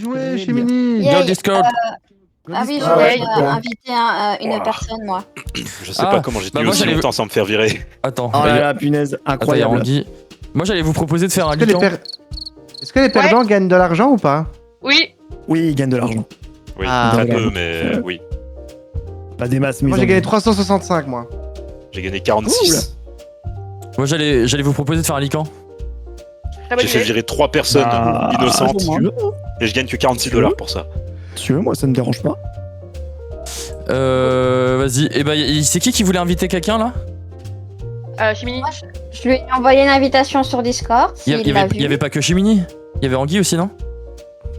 joué, Chimini. Yay, Go Discord. Ah oui, je Ah voulais ouais. inviter une Voilà. personne, moi. Je sais Ah, pas comment j'ai bah tenu moi, aussi j'allais- longtemps sans me faire virer. Attends, Oh il y là a- là, punaise, attends, il y a incroyable. Anguille. Moi, j'allais vous proposer de faire un Est-ce que les lican. Est-ce que les perdants gagnent de l'argent ou pas? Oui. Oui, il gagne de l'argent. Oui, Ah, très ok. peu, mais oui. Pas des masses, mais Moi ils j'ai en gagné gagnent. 365 moi. J'ai gagné 46. Moi, j'allais vous proposer de faire un lican. Très bonne J'ai fait idée. virer 3 personnes Bah, innocentes si tu veux, et je gagne que 46 Tu veux $ pour ça. si tu veux, moi ça me dérange pas. Vas-y. Et bah, c'est qui voulait inviter quelqu'un là? Chimini. Je lui ai envoyé une invitation sur Discord. Il S'il l'a vu. y avait pas que Chimini. Il y avait Anguille aussi, non?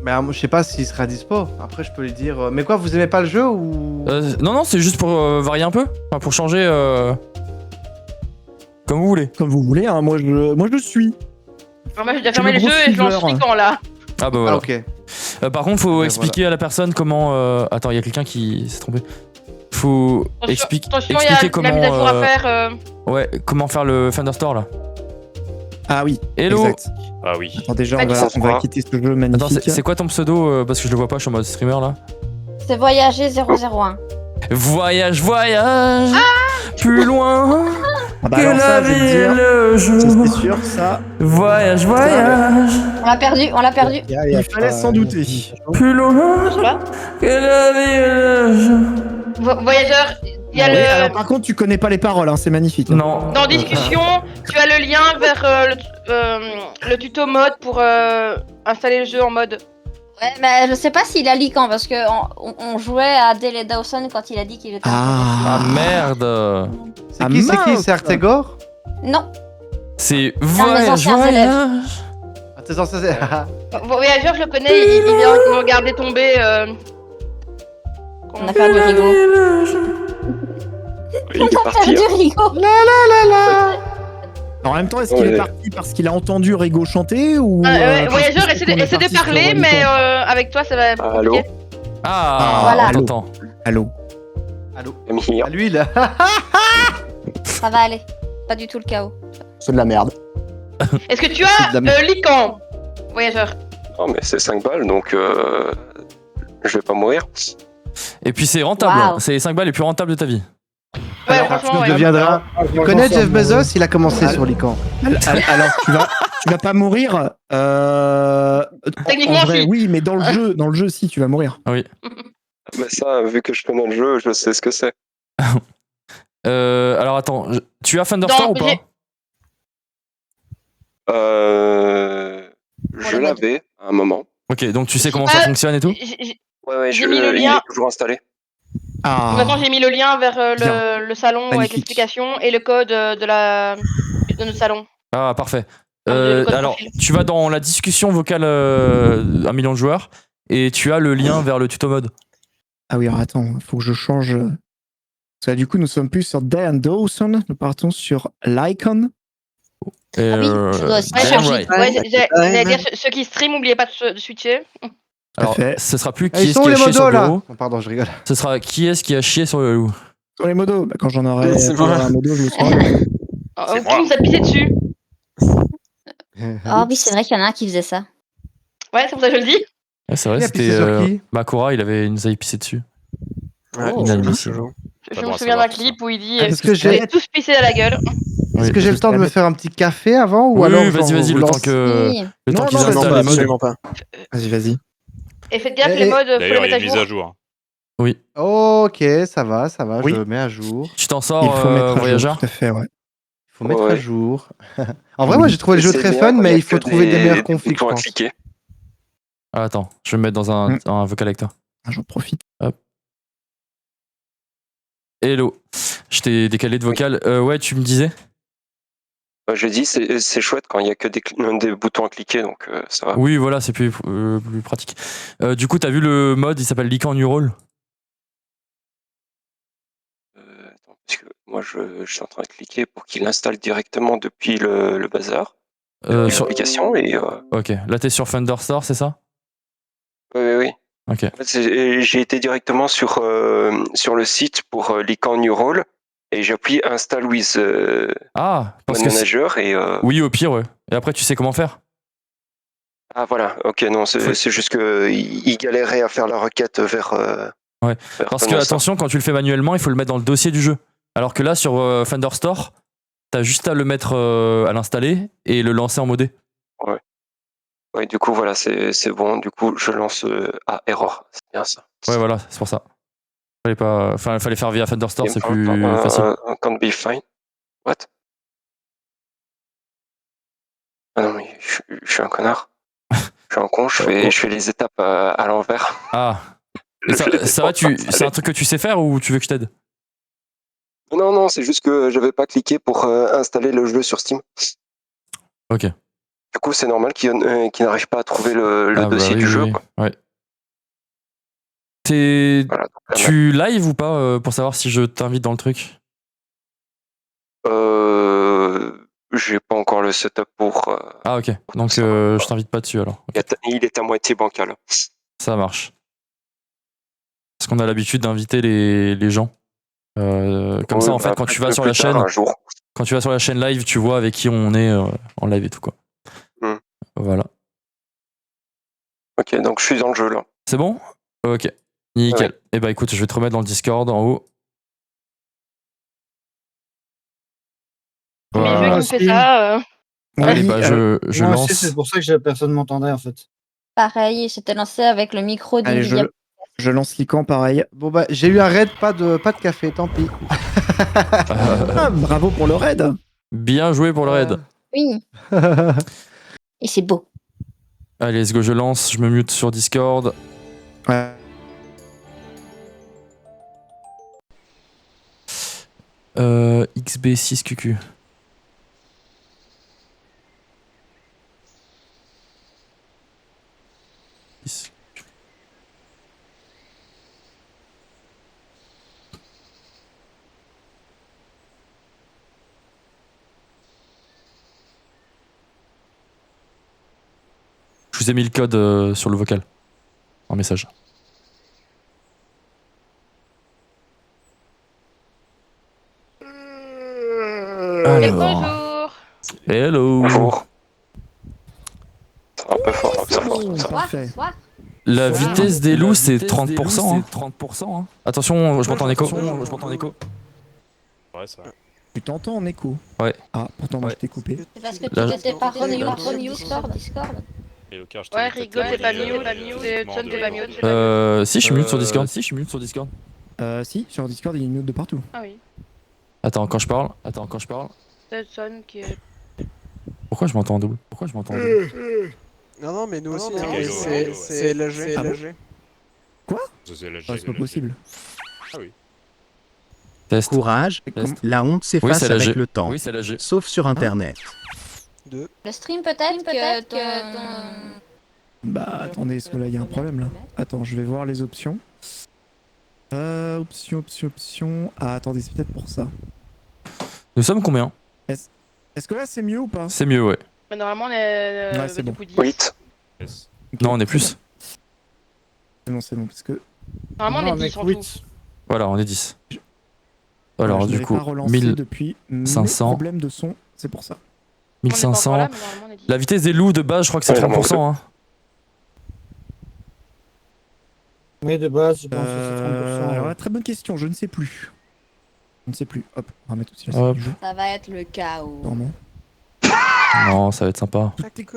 Mais je sais pas s'il sera dispo. Après je peux lui dire. Mais quoi, vous aimez pas le jeu ou? Non, c'est juste pour varier un peu. Enfin, pour changer. Comme vous voulez. Comme vous voulez, hein, moi je suis. Alors, moi, j'ai déjà Tu fermé me les jeux et je lance suiveur. Lican là. Ah bah Ah voilà. ok. Par contre, faut Ouais, expliquer à la personne comment. Attends, il y a quelqu'un qui s'est trompé. Faut Attention, il y expliquer a comment. la mise à jour à faire. Ouais, comment faire le Thunderstore là. Ah oui. Hello. Exact. Ah oui. Attends, déjà, Pas on du va, tout. on va quitter ce jeu Attends, magnifique. c'est quoi ton pseudo parce que je le vois pas, je suis en mode streamer là. C'est Voyager 001. Voyage, plus loin Ah bah que alors la ça, je vais vie te et dire, le ça, jour. c'est sûr, ça, Voyage, On l'a perdu, on l'a perdu. il fallait s'en douter. plus loin Je sais pas. que la vie et le jour. Voyageur, il y a Oui, le. alors par contre, tu connais pas les paroles, hein, c'est magnifique. hein. Non. Dans discussion, tu as le lien vers le tuto mode pour installer le jeu en mode. Ouais, mais je sais pas s'il a liquant parce que on jouait à Dale Dawson quand il a dit qu'il était. Ah Ah, merde. C'est Ah, qui? C'est qui? mince. C'est Artegor? Non, C'est mes voyage, anciens élèves. voyage. Ah t'es censé. Voyageur, je le connais, il vient me regarder tomber. on a perdu Rigo. Il est parti. Perdu Rigo. en même temps, est-ce qu'il Ouais. est parti parce qu'il a entendu Rigo chanter ou Voyageur, parce essaie qu'on est de parti sur parler, Rigo mais avec toi, ça va être Allô compliqué. Ah, Voilà. on t'entend. Allô. Camille, À lui là. Ça va aller. Pas du tout le chaos. C'est de la merde. Est-ce que tu C'est de la as merde. Lican, voyageur? non mais c'est 5 balles donc je vais pas mourir. Et puis c'est rentable. Waouh. C'est 5 balles les plus rentables de ta vie. Ouais, Alors, franchement, tu ouais. deviendras. Tu connais Jeff Bezos? Il a commencé Ah. sur l'icône. Alors, tu vas pas mourir. Techniquement, en vrai, si. oui, mais dans le jeu, si, tu vas mourir. Mais ça, vu que je connais le jeu, je sais ce que c'est. Alors attends, tu as Thunderstore Dans- ou pas? j'ai- Je l'avais à un moment. Ok, donc tu sais comment ça fonctionne et tout? Ouais, J'ai mis le il lien. est toujours installé. Ah. Maintenant, j'ai mis le lien vers Bien. le salon avec Magnifique. l'explication et le code de notre salon. Ah parfait. Le code Alors profil. tu vas dans la discussion vocale 1 million de joueurs et tu as le lien vers le tuto mode. Ah oui, alors attends, il faut que je change. Parce que là, du coup, nous sommes plus sur Dan Dawson, nous partons sur l'icon. Et, Ah oui, je dois aussi Ouais, damn changer. right. Ouais, j'allais dire, ceux qui stream, n'oubliez pas de switcher. Alors fait. ce sera plus Ah, qui ils est-ce sont qui a les chié sur modos le là. loup, Oh, pardon, je rigole. ce sera qui est-ce qui a chié sur le loup. Sur les modos, bah, quand j'en aurai C'est quand moi. j'aurai un modo, je le saurai. C'est Qui nous a pissé dessus. Ah oui, c'est vrai qu'il y en a un qui faisait ça. Ouais, c'est pour ça que je le dis. Ouais, c'est vrai, Qui a c'était pissé sur qui? Makura, il nous a épicé dessus. Ouais, Oh. Inadmissible. Je Pas bon me à souviens d'un savoir, clip où il dit Est-ce que Vous j'ai- avez tous pissé à la gueule. Est-ce que j'ai le temps de me faire un petit café avant ou Oui, alors vas-y, genre, vas-y, vous le temps lance- que Oui. le temps Non, qu'ils non, installent non, les modes. absolument pas. Vas-y, vas-y. Et faites gaffe, Et- les modes, faut les D'ailleurs, il y mettre a à une mise jour. à jour. Ok, ça va, Oui. je mets à jour. Tu t'en sors, Il faut mettre à jour, voyageur. tout à fait, ouais. Il faut mettre à Ouais. jour. En vrai, moi j'ai trouvé le jeu C'est très bien fun, quand il y mais a il faut que trouver des meilleurs conflits, je boutons à pense. cliquer. Ah, attends, je vais me mettre dans un vocal avec toi. Ah, j'en profite. Hello, je t'ai décalé de vocal. Ouais, tu me disais? Je dis, c'est chouette quand il y a que des boutons à cliquer, donc ça va. Oui, voilà, c'est plus pratique. Du coup, t'as vu le mode, il s'appelle Lican New Roll. Attends, parce que moi, je suis en train de cliquer pour qu'il installe directement depuis le bazar, Sur... l'application, et Ok, là t'es sur Thunderstore, c'est ça? oui. Ok. En fait, j'ai été directement sur le site pour l'icône New Roll et j'ai appuyé Install with Ah, parce Mod que Manager et oui, au pire, ouais. Et après, tu sais comment faire? Ah voilà, ok, non, c'est juste que il galérait à faire la requête vers. Ouais, vers parce que Tony Stark. attention, quand tu le fais manuellement, il faut le mettre dans le dossier du jeu. Alors que là, sur Thunderstore, t'as juste à le mettre à l'installer et le lancer en modé. Ouais, du coup, voilà, c'est bon. Du coup, je lance. Ah, error, c'est bien ça. Ouais, voilà, c'est pour ça. Fallait faire via Thunderstore, c'est plus Game facile. Can't be fine. What? Ah non, mais je suis un connard. Je suis un con, je fais les étapes à l'envers. Ah, Je ça, les ai ça pas va, c'est un truc que tu sais faire ou tu veux que je t'aide? Non, c'est juste que j'avais pas cliqué pour installer le jeu sur Steam. Ok. Du coup, c'est normal qu'il n'arrive pas à trouver le Ah, dossier bah oui, du oui, jeu. oui. Quoi. Ouais. Voilà, donc, Tu live ou pas pour savoir si je t'invite dans le truc? j'ai pas encore le setup pour. Ah, ok. Donc ça. je t'invite pas dessus alors. Ok. Il est à moitié bancal. Ça marche. Parce qu'on a l'habitude d'inviter les gens. Comme ça, en fait, quand tu vas sur la chaîne, Un jour. quand tu vas sur la chaîne live, tu vois avec qui on est en live et tout quoi. Hmm. Voilà. Ok, donc je suis dans le jeu là. C'est bon? Ok. Nickel. Et bah écoute, je vais te remettre dans le Discord en haut. Premier jeu Voilà. qui me fait ça. Allez, bah je Moi lance. aussi, c'est pour ça que personne ne m'entendait en fait. Pareil, il s'était lancé avec le micro Allez, d'Nvidia. je lance Lican pareil. Bon bah j'ai eu un raid, pas de café, tant pis. Ah, bravo pour le raid. Bien joué pour le raid. Oui. Et c'est beau. Allez, let's go, je lance, je me mute sur Discord. Ouais. XB6QQ. Je vous ai mis le code sur le vocal en message. Et Alors, bonjour. hello. Bonjour. C'est un peu fort. Ça va. Bonsoir, Parfait. bonsoir. La Bonsoir. vitesse des loups, c'est vitesse 30%. des hein. loups, c'est 30%. Hein. Attention, je m'entends en écho. Attention, je m'entends en écho. Ouais, ça va. Tu t'entends en écho. Ouais. Ah, pourtant moi Ouais. je t'ai coupé. C'est parce que Là, tu t'étais pas renew là. sur Discord. Et le car, je Ouais, t'ai Rigo, t'es pas mute, et Hudson, t'es pas mute. Si, je suis mute sur Discord. Si, je suis mute sur Discord. Si, sur Discord il y a une mute de partout. Ah oui, Attends, quand je parle. c'est Hudson qui est. Pourquoi je m'entends en double? Non, mais nous aussi, non, hein, mais c'est LG. Ah bon C'est la Ah, c'est pas possible. Test. Courage, Test. la honte s'efface c'est la avec G. le temps, Oui, c'est la G. sauf sur Internet. Le stream peut-être que ton... Bah attendez, parce que là il y a un problème là. Attends, je vais voir les options. Options. Ah attendez, c'est peut-être pour ça. Nous sommes combien? Est-ce que là c'est mieux ou pas? C'est mieux, ouais. Mais normalement, on est. Ouais, c'est bon. 8. Ok, Non, on est c'est plus. bon. C'est bon, parce que Normalement, on est 10 en tout. 8. Voilà, on est 10. Alors, je du n'avais coup, pas relancé 1000, depuis mes 500. problèmes de son, c'est pour ça. On est pas encore 1500. là, mais normalement, on est 10. La vitesse des loups de base, je crois que c'est Ouais, 30%. Hein. Oui, de base, je pense que c'est 30%. Alors là, très bonne question, je ne sais plus. Je ne sais plus. Hop, on va mettre aussi la Hop. du jeu. Ça va être le chaos. Normalement. Non, ça va être sympa.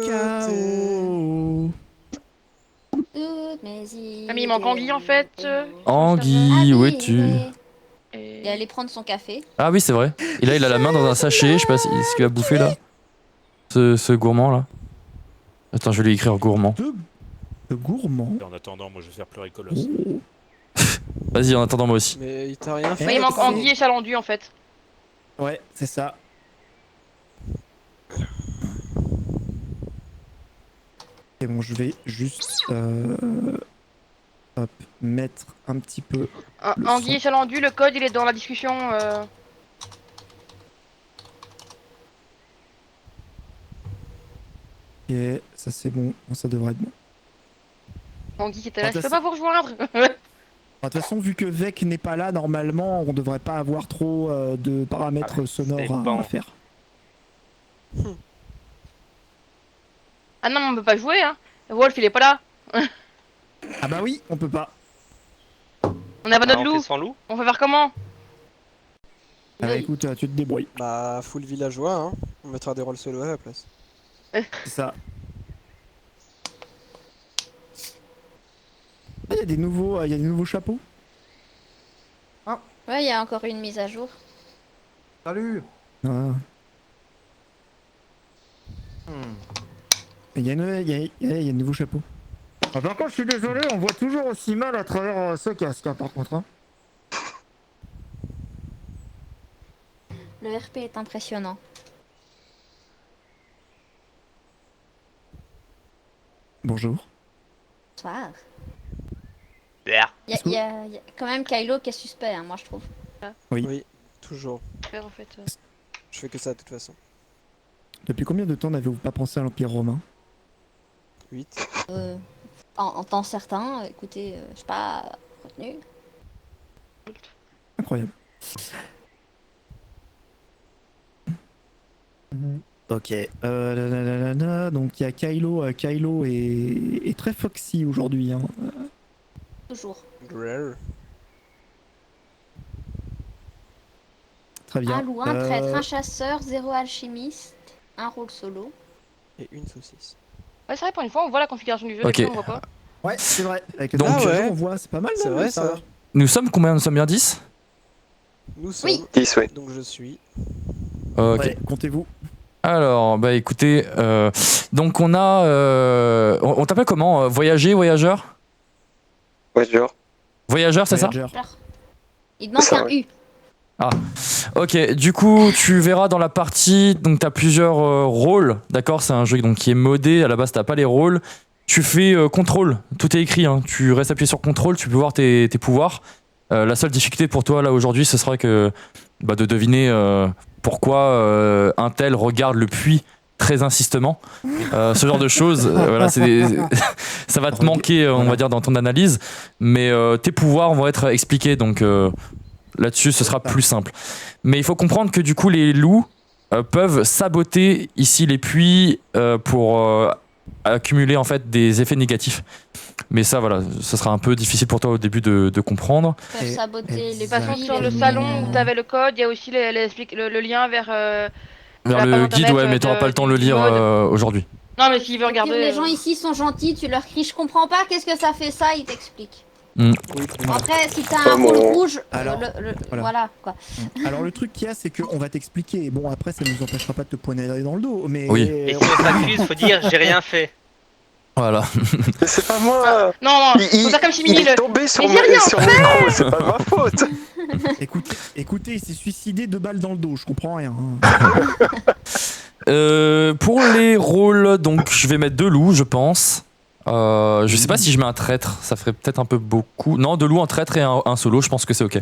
Chaos. Toutes mes idées. Ah, mais il manque Anguille en fait. Anguille, où es-tu? Il est Et... allé prendre son café. Ah oui, c'est vrai. Et là, il a la main dans un sachet. Je sais pas ce qu'il a bouffé là. Ce gourmand là. Attends, je vais lui écrire gourmand. Le gourmand. En attendant, moi je vais faire pleurer Colos. Oh. Vas-y, en attendant, moi aussi. Mais il t'a rien fait. Ouais, il manque c'est- Anguille et Chalendu en fait. Ouais, c'est ça. Et bon, je vais juste hop, mettre un petit peu. Le Anguille son. et Chalendu, le code il est dans la discussion. Ok, ça c'est bon. Bon, ça devrait être bon. Anguille qui était là, Ah, je peux ça, pas vous rejoindre. De toute façon, vu que Vec n'est pas là, normalement, on devrait pas avoir trop de paramètres sonores à faire. Ah non, mais on peut pas jouer hein. Wolf, il est pas là. Ah bah oui, on peut pas. On a pas notre loup. sans loup. On peut faire comment? Ah bah écoute, tu te débrouilles. Bah, full villageois, hein. On mettra des rôles solo à la place. C'est ça. Ah, il y a des nouveaux chapeaux. Ouais, il y a encore une mise à jour. Salut. Ah. Hmm. Il y a de nouveaux chapeaux. Ah, par contre, je suis désolé, on voit toujours aussi mal à travers ce casque, hein, par contre. Hein. Le RP est impressionnant. Bonjour. Bonsoir. Blair. Il y a quand même Kylo qui est suspect, hein, moi je trouve. Oui. Toujours. Faire en fait. Je fais que ça de toute façon. Depuis combien de temps n'avez-vous pas pensé à l'Empire romain? 8. En temps certain, écoutez, je sais pas, retenu. Incroyable. Ok. Donc il y a Kylo. Kylo est très foxy aujourd'hui. Hein. Toujours. Grrr. Très bien. Un loup, un traître, un chasseur, 0 alchimiste, un rôle solo. Et une saucisse. Ouais, c'est vrai, pour une fois, on voit la configuration du jeu. Ok. d'habitude, on voit pas. Ouais, c'est vrai. Avec Donc, le ouais. on voit, c'est pas mal. C'est là, vrai, le ça. serveur. Nous sommes combien? Nous sommes bien 10? Nous sommes. Oui. 10, ouais. Donc je suis. Ok. Ouais, comptez-vous. Alors, bah écoutez, donc on a... on t'appelle comment? Voyager, voyageur? Voyageur. Voyageur, c'est ça? Voyager. Il manque Ça, un U. Ok, du coup, tu verras dans la partie, donc t'as plusieurs rôles, d'accord? C'est un jeu donc, qui est modé, à la base t'as pas les rôles. Tu fais contrôle, tout est écrit, hein. Tu restes appuyé sur contrôle, tu peux voir tes pouvoirs. La seule difficulté pour toi là aujourd'hui, ce sera que de deviner pourquoi un tel regarde le puits très insistement. Ce genre de choses, voilà, ça va te manquer, on va dire, dans ton analyse. Mais tes pouvoirs vont être expliqués, donc là-dessus, ce sera plus simple. Mais il faut comprendre que du coup, les loups peuvent saboter ici les puits pour accumuler en fait des effets négatifs. Mais ça, voilà, ça sera un peu difficile pour toi au début de comprendre. Ils peuvent saboter les De toute façon, puits, sur les le salon mines. où t'avais le code, il y a aussi le lien vers. Vers la le page guide, internet, ouais, mais t'auras pas le temps de le du lire mode. aujourd'hui. Non, mais s'il veut Et puis, regarder. les gens ici sont gentils, tu leur cries, je comprends pas, qu'est-ce que ça fait ça, ils t'expliquent. Oui, Après, si t'as un rôle rouge, Alors, voilà quoi. Alors le truc qu'il y a, c'est qu'on va t'expliquer. Bon, après, ça nous empêchera pas de te poignarder dans le dos, mais... Oui. Et si on s'accuse, faut dire j'ai rien fait. Voilà. Mais c'est pas moi. Non, faut faire comme si il Mini est le. tombé sur Mais mon j'ai rien micro, c'est pas ma faute. Écoutez, il s'est suicidé 2 balles dans le dos, je comprends rien. Hein. Pour les rôles, donc je vais mettre 2 loups, je pense. Je sais pas si je mets un traître, ça ferait peut-être un peu beaucoup. Non, 2 loups, un traître et un solo, je pense que c'est ok.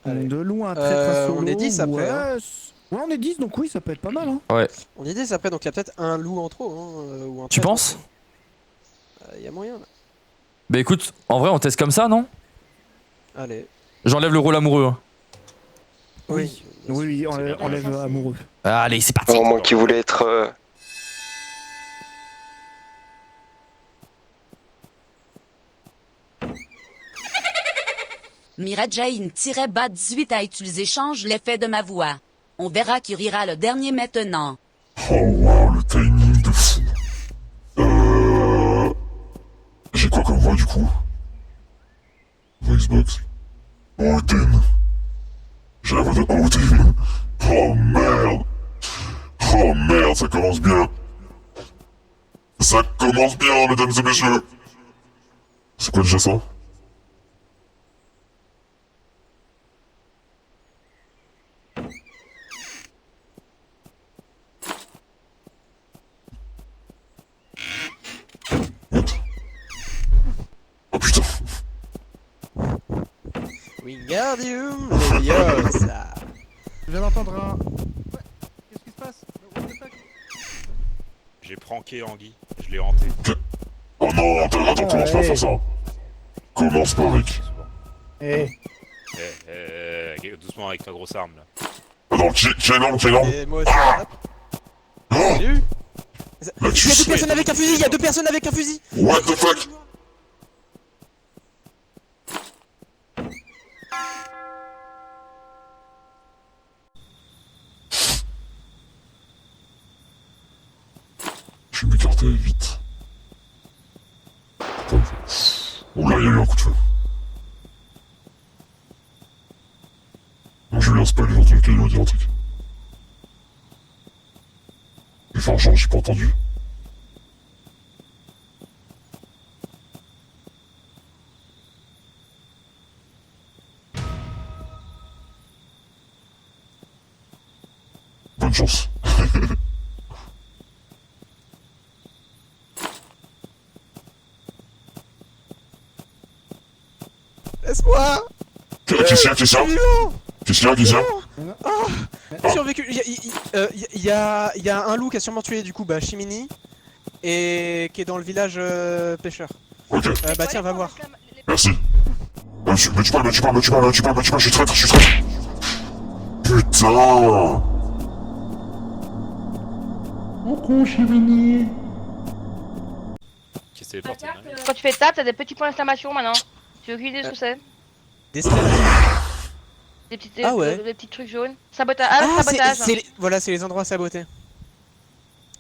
Allez. De loin, un traître à solo. on est 10 après, Ouais, hein. ouais, on est 10, donc oui, ça peut être pas mal. Hein. On y est après, donc il y a peut-être un loup en trop. Hein, ou un Tu traître en penses? trop. Il y a moyen là. Bah écoute, en vrai, on teste comme ça, non? Allez. J'enlève le rôle amoureux. Hein. Oui, oui, enlève amoureux. Allez, c'est parti. Au moins qu'il voulait être... Mirajain-bas-18 a utilisé change l'effet de ma voix. On verra qui rira le dernier maintenant. Oh wow, le timing de fou. J'ai quoi comme voix du coup? Voicebox. Odin. J'ai la voix de Odin. Oh merde. Oh merde, ça commence bien. Ça commence bien, mesdames et messieurs. C'est quoi déjà ça? Oh putain. Wingardium Leviosa. Je viens d'entendre un... Ouais, qu'est-ce qui se passe? What the fuck? J'ai pranké Anguille, je l'ai hanté. Oh non, attends, commence pas à faire ça. Commence pas, mec. Doucement avec ta grosse arme là. Ah non, qui est énorme. Et moi aussi, hop. Salut. Il y a deux personnes avec un fusil, il y a deux personnes avec un fusil. What the fuck? Je vais m'écarter vite. Oh là, il y a eu un coup de feu. Non, j'ai eu un spell dans tous les cas, il m'a dit un truc. J'ai fait un genre, j'ai pas entendu. Bonne chance. Laisse-moi. Qu'est-ce qu'il y a? J'ai survécu. Il y a un loup qui a sûrement tué du coup Chimini et qui est dans le village pêcheur. Ok. Bah tiens, va voir. Merci. Me tue pas, je suis traître. Putain. Qui s'est téléporté là. Quand tu fais tap, t'as des petits points d'exclamation maintenant. Tu veux aucune idée de ce que c'est? Des petits, Ah ouais. des petits trucs jaunes. Sabotage. Sabotage. Voilà, c'est les endroits sabotés.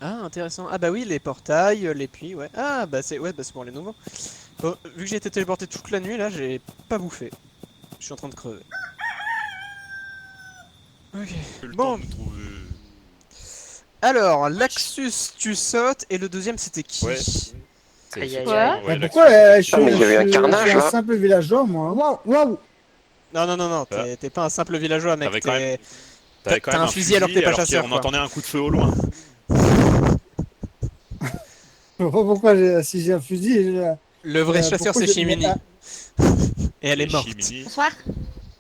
Ah, intéressant. Ah bah oui, les portails, les puits, ouais. Ah bah c'est pour les nouveaux. Bon, vu que j'ai été téléporté toute la nuit, là, j'ai pas bouffé. Je suis en train de crever. Ok. Le Bon. temps de trouver. Alors, Laxus, tu sautes, et le deuxième, c'était qui? Ouais. Aïe, aïe, Quoi aïe. Bah, Ouais, pourquoi je suis Ah, mais il y a eu un carnage, je suis un là. simple villageois, moi. Waouh. Non, Ah. t'es pas un simple villageois, mec. T'avais quand même- T'es... T'avais quand T'as même un fusil alors que t'es pas chasseur, On quoi. entendait un coup de feu au loin. Je vois pas pourquoi si j'ai un fusil. Le vrai chasseur, pourquoi c'est j'ai- Chimini. Et elle est morte. Chimini, Bonsoir.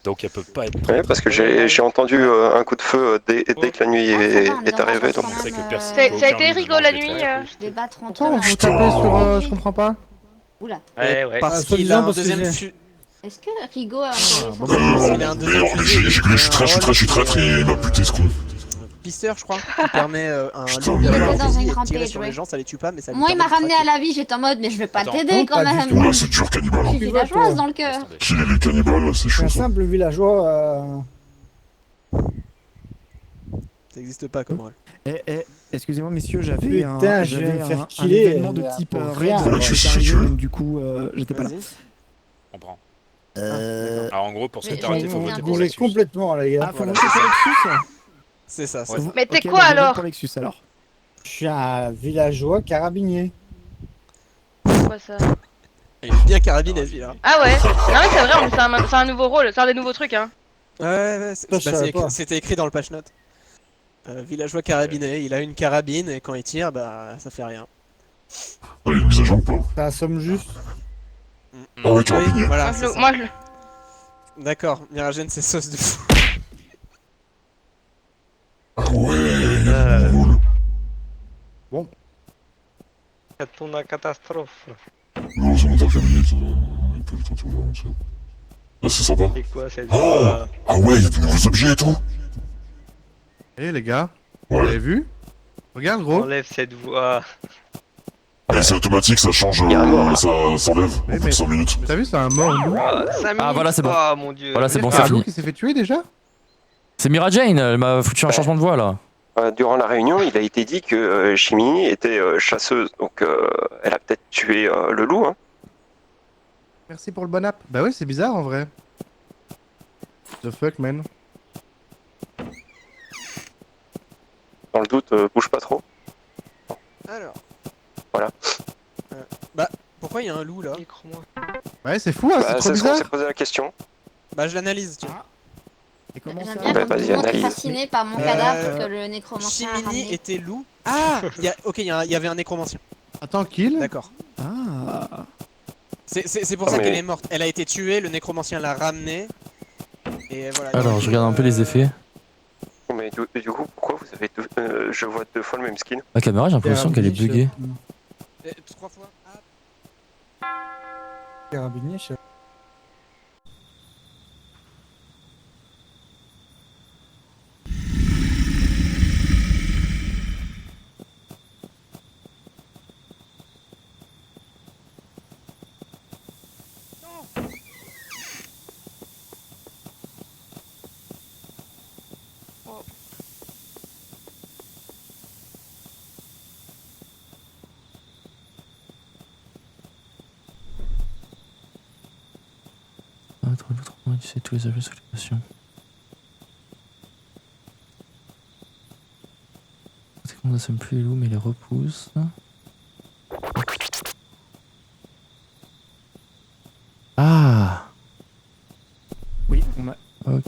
donc elle peut pas être. Ouais, parce que j'ai entendu un coup de feu dès que la nuit est arrivée. Donc... C'est que personne. Ça a aucun été nous rigolo la demande nuit. d'être Je vais battre entre Pourquoi eux. vous tapez sur... je comprends pas. Oula. Ouais. Parce Ah, qu'il a un parce que deuxième j'ai- fusil. Est-ce que Rigo a un bon, Il a un deuxième fusil. Je suis traître et il m'a buté ce con. Pisteur, je crois, qui permet un Putain, loup mais d'avoir alors. un fusil Dans et une de tirer rampage, sur ouais. les gens, ça les tue pas, mais ça lui Moi, il m'a permet de ramené à traquer. la vie, j'étais en mode, mais je vais pas Attends. t'aider Non, quand pas du même. tout. Ouais, c'est dur, cannibale. Je suis villageoise dans le cœur. Qui est les cannibales, c'est Je suis chaud un ça. simple villageois. Ça existe pas comme rôle. Excusez-moi messieurs, j'avais Putain, je vais me faire un killer, événement de là, type pour raid rien, qui quoi. est arrivé, donc du coup j'étais pas là. Vas-y. On prend. Euh... Alors en gros, pour se Mais faire arrêter, il faut j'ai voter un pour Vous voulez Lexus. complètement, les gars. Ah, faut Voilà. voter pour Lexus. C'est ça, c'est Ouais. ça. Mais t'es Ok, quoi bah, je vote alors? pour Lexus alors. Je suis un villageois carabinier. C'est quoi ça? Il est bien carabiné celui-là. Ah ouais. Non mais c'est vrai, en plus, c'est un nouveau rôle, c'est un des nouveaux trucs hein. Ouais, Ça, je savais pas. c'était écrit dans le patch note. Villageois carabiné, il a une carabine et quand il tire, bah ça fait rien. Ah, il y a une mise à jour ou pas? Ça assomme juste. Ah ouais, Oui, carabinier. voilà, Moi, c'est ça. moi, je... D'accord, Miragène c'est sauce de fou. Ah ouais, il y a du rôle. C'est une catastrophe. Non, c'est mon terminé, il peut le temps de voir, Ah, c'est sympa. C'est quoi cette Oh Ah ouais, il y a de nouveaux objets et tout. Eh les gars, vous Ouais. avez vu? Regarde gros. Enlève cette voix. Et c'est automatique, ça change, Il y a un mort, là. ça s'enlève Oui, au bout mais- de 5 minutes. T'as vu, c'est un mort loup. Ah, voilà, c'est bon. Oh mon dieu. Voilà, c'est bon, C'est c'est un loup fini. qui s'est fait tuer déjà? C'est Mira Jane, elle m'a foutu un changement de voix là. Durant la réunion, il a été dit que Chimini était chasseuse, donc elle a peut-être tué le loup. Hein. Merci pour le bon app. Bah ouais, c'est bizarre en vrai. The fuck man. Dans le doute, bouge pas trop. Alors. Voilà. Bah, pourquoi il y a un loup là? Ouais, c'est fou, hein, Bah, c'est trop c'est ce qu'on bizarre. s'est posé la question. Bah, je l'analyse, tiens. Et comment J'aime ça bien Bah, quand vas-y, tout le monde est analyse. fasciné par mon cadavre que le nécromancien a Chimini ramené. était loup. Ah ok, il y avait un nécromancien. Attends, kill. D'accord. Ah. C'est pour Non, ça mais- qu'elle est morte. Elle a été tuée, le nécromancien l'a ramenée. Et voilà. Alors, je regarde un peu les effets. Mais du coup, pourquoi vous avez je vois 2 fois le même skin? La caméra, j'ai l'impression qu'elle est buggée. 3 fois. Carabinier, je sais. apparaître l'autre, tu sais tous les objets sous l'équation. On n'assomme plus les loups mais les repousse. Ah. Oui, on a. Ok.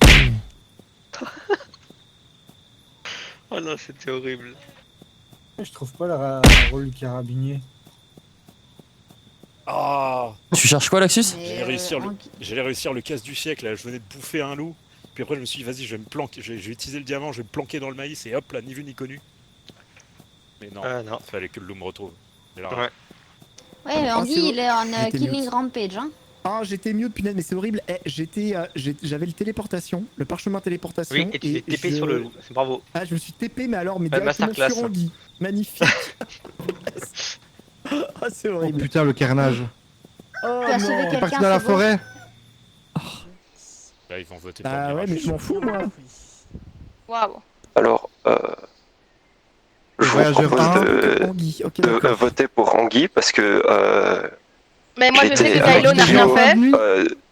Oh non, c'était horrible. Je trouve pas le rôle du carabinier. Ah, Tu cherches quoi, Laxus? j'allais réussir le casse du siècle, là. Je venais de bouffer un loup. Puis après, je me suis dit, vas-y, je vais me planquer. Je vais utiliser le diamant, je vais me planquer dans le maïs et hop là, ni vu ni connu. Mais non, Non. fallait que le loup me retrouve. Et là, Ouais. Ouais, Ah, Andy, c'est il est en J'étais Killing mute. Rampage. Hein. Ah, j'étais mute, punaise, mais c'est horrible. J'avais le téléportation, le parchemin téléportation. Oui, et tu t'es TP sur le loup. C'est bravo. Ah, je me suis TP, mais alors, mais Ouais, directement masterclass. sur Anguille. Magnifique. Ah, c'est Oh horrible. putain, le carnage. Oh, Tu as sauvé non. quelqu'un. Parti dans la c'est beau. forêt. là, ils vont voter pour Bah le ouais, mais je m'en fous, moi. Waouh. Alors, je vous Voyageur propose un. Anguille, ok, de d'accord. voter pour Anguille parce que Mais moi, je sais J'étais- que Kylo n'a rien fait.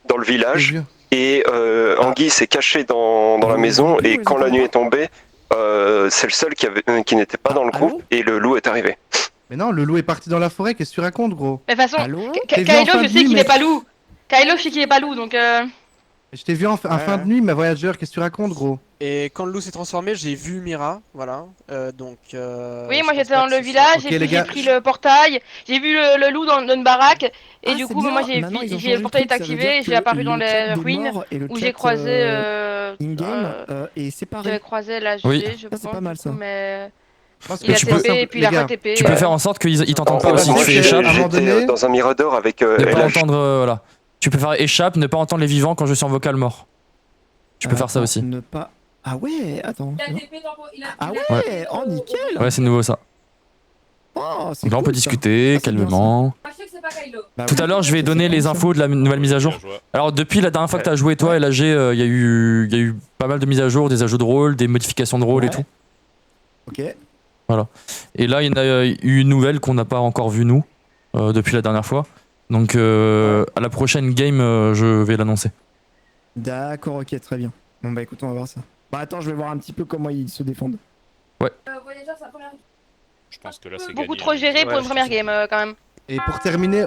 dans le Les village, vieux. et Anguille s'est caché dans la maison, et quand la nuit est tombée, c'est le seul qui n'était pas dans le groupe, et le loup est arrivé. Mais non, le loup est parti dans la forêt, qu'est-ce que tu racontes, gros? Mais de toute façon, Allô? T'es vu en Kylo, fin je de sais nuit, qu'il mais- est pas loup. Kylo, je sais qu'il est pas loup, donc Je t'ai vu en fin de nuit, mais voyageur, qu'est-ce que tu racontes, gros? Et quand le loup s'est transformé, j'ai vu Mira, voilà. Donc. oui, je moi pense j'étais pas dans que le ce village, Ok, et les puis j'ai gars, pris le portail, j'ai vu le loup dans une baraque, et Ah, du c'est coup, bien. moi Maintenant, ils ont changé le portail est truc, ça veut activé, dire j'ai que apparu dans le chat les des ruines, morts et le où chat, j'ai croisé. in-game est J'avais séparé. croisé la G, Oui. je Ça, c'est pense, pas mal, du coup, ça. mais. Je pense Il a tu peux- TP, et puis il a les gars, re-TP. Tu peux faire en sorte qu'ils t'entendent pas En fait, aussi, Moi, tu fais j'ai- échappe. à un moment j'étais donné- dans un mirador avec Ne pas LH. entendre, voilà. Tu peux faire échappe, ne pas entendre les vivants quand je suis en vocal mort. Tu peux faire ça Attends, aussi. Ne pas. Ah ouais, attends. Ah Ouais. ouais, oh nickel. Ouais, c'est nouveau ça. Oh, c'est Donc là, on peut cool, ça. discuter Ah, c'est bien, calmement. Bah Tout oui, à l'heure, je vais c'est donner bon, les ça. infos de la nouvelle mise à jour. Bien joué. Alors, depuis la dernière fois que tu as joué, toi, LAG, il y a eu pas mal de mises à jour, des ajouts de rôle, des modifications de rôle et Ouais. tout. Ok. Et là, il y en a eu une nouvelle qu'on n'a pas encore vue, nous, depuis la dernière fois. Donc, à la prochaine game, je vais l'annoncer. D'accord, ok, très bien. Bon bah écoute, on va voir ça. Bah attends, je vais voir un petit peu comment ils se défendent. Je pense que là, c'est Beaucoup gagné, trop hein. géré pour Ouais, une première game, quand même. Et pour terminer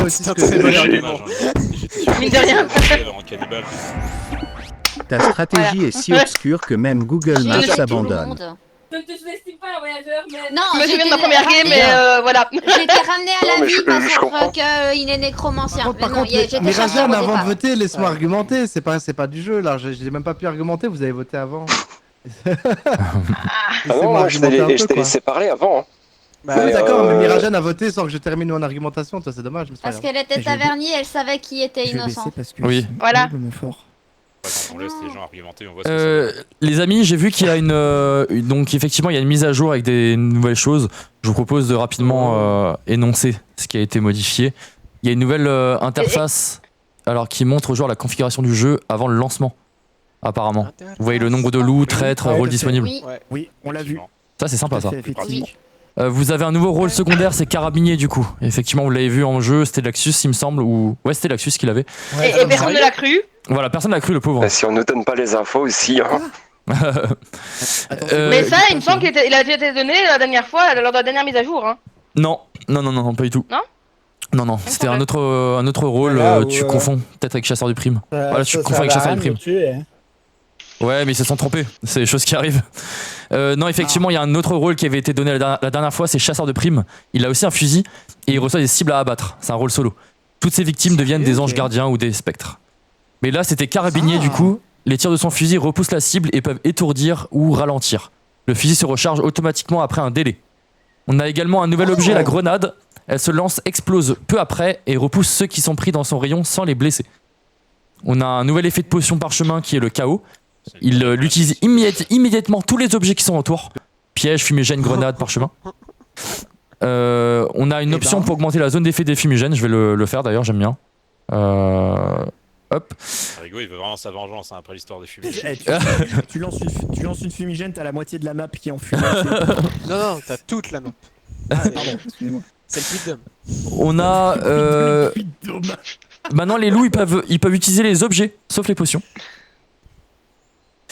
aussi ce que C'est c'est très Dommage, argument. hein. J'étais sûr Mine de rien. que dans Cannibal. Ta stratégie est si obscure que même Google J'ai Maps laissé tout le abandonne. monde. Je ne te sous-estime pas, voyageur, mais. Non, Je me j'ai souviens de été ma première game, ramenée- mais voilà. J'ai été ramené à Non, la mais vie je parce comprends. qu'il est nécromancien. Par Mais non, contre, j'étais mais chasseur Rajan, au avant départ. de voter, laisse-moi Ouais. argumenter. C'est pas du jeu, là. J'ai même pas pu argumenter, vous avez voté avant. Ah non, Laissez-moi moi je argumenter un t'ai peu, quoi. laissé parler avant. Hein. Bah, Oui, Mais, d'accord, mais euh, Mirajan a voté sans que je termine mon argumentation, toi c'est dommage. mais c'est pas Parce grave. qu'elle était Je vais- tavernier, elle savait qui était Je vais baisser innocent. parce que Oui. c'est Voilà. horriblement fort. Ouais, quand on laisse les gens argumenter, on voit ce que c'est. Les amis, j'ai vu qu'il y a donc effectivement, il y a une mise à jour avec des nouvelles choses. Je vous propose de rapidement énoncer ce qui a été modifié. Il y a une nouvelle interface alors, qui montre au joueur la configuration du jeu avant le lancement, apparemment. Vous voyez le nombre de loups, traîtres, Ouais, rôles tout à fait. disponibles. Oui, Oui, on l'a vu. Ça, c'est sympa, Tout à ça. fait, effectivement. Vous avez un nouveau rôle secondaire, c'est carabinier du coup. Effectivement, vous l'avez vu en jeu, c'était Laxus, il me semble, ou ouais, c'était Laxus qui l'avait. Et personne ne l'a cru. Voilà, personne l'a cru, le pauvre. Si on nous donne pas les infos aussi, hein. Mais ça, il me semble qu'il a déjà été donné la dernière fois, lors de la dernière mise à jour. Hein. Non, pas du tout. Non Non, c'était un autre rôle, Là où, tu confonds peut-être avec chasseur du prime. Voilà, tu Ça confonds avec sert à chasseur du rien de prime. le tuer, hein. Ouais, mais ils se sont trompés, c'est des choses qui arrivent. Non, effectivement, il y a un autre rôle qui avait été donné la dernière fois, c'est chasseur de prime. Il a aussi un fusil et il reçoit des cibles à abattre, c'est un rôle solo. Toutes ces victimes deviennent des anges gardiens ou des spectres. Mais là, c'était carabinier du coup, les tirs de son fusil repoussent la cible et peuvent étourdir ou ralentir. Le fusil se recharge automatiquement après un délai. On a également un nouvel objet, la grenade. Elle se lance, explose peu après et repousse ceux qui sont pris dans son rayon sans les blesser. On a un nouvel effet de potion parchemin qui est le chaos. Il utilise immédiatement tous les objets qui sont autour. Piège, fumigène, grenade, parchemin. On a une option pour augmenter la zone d'effet des fumigènes. Je vais le faire d'ailleurs, j'aime bien. Hop. Rigo, il veut vraiment sa vengeance hein, après l'histoire des fumées. Eh, tu lances une fumigène, t'as la moitié de la map qui est en fumée. Non, t'as toute la map. Ah, pardon, excusez-moi. C'est le puits d'homme. On a maintenant les loups ils peuvent utiliser les objets, sauf les potions.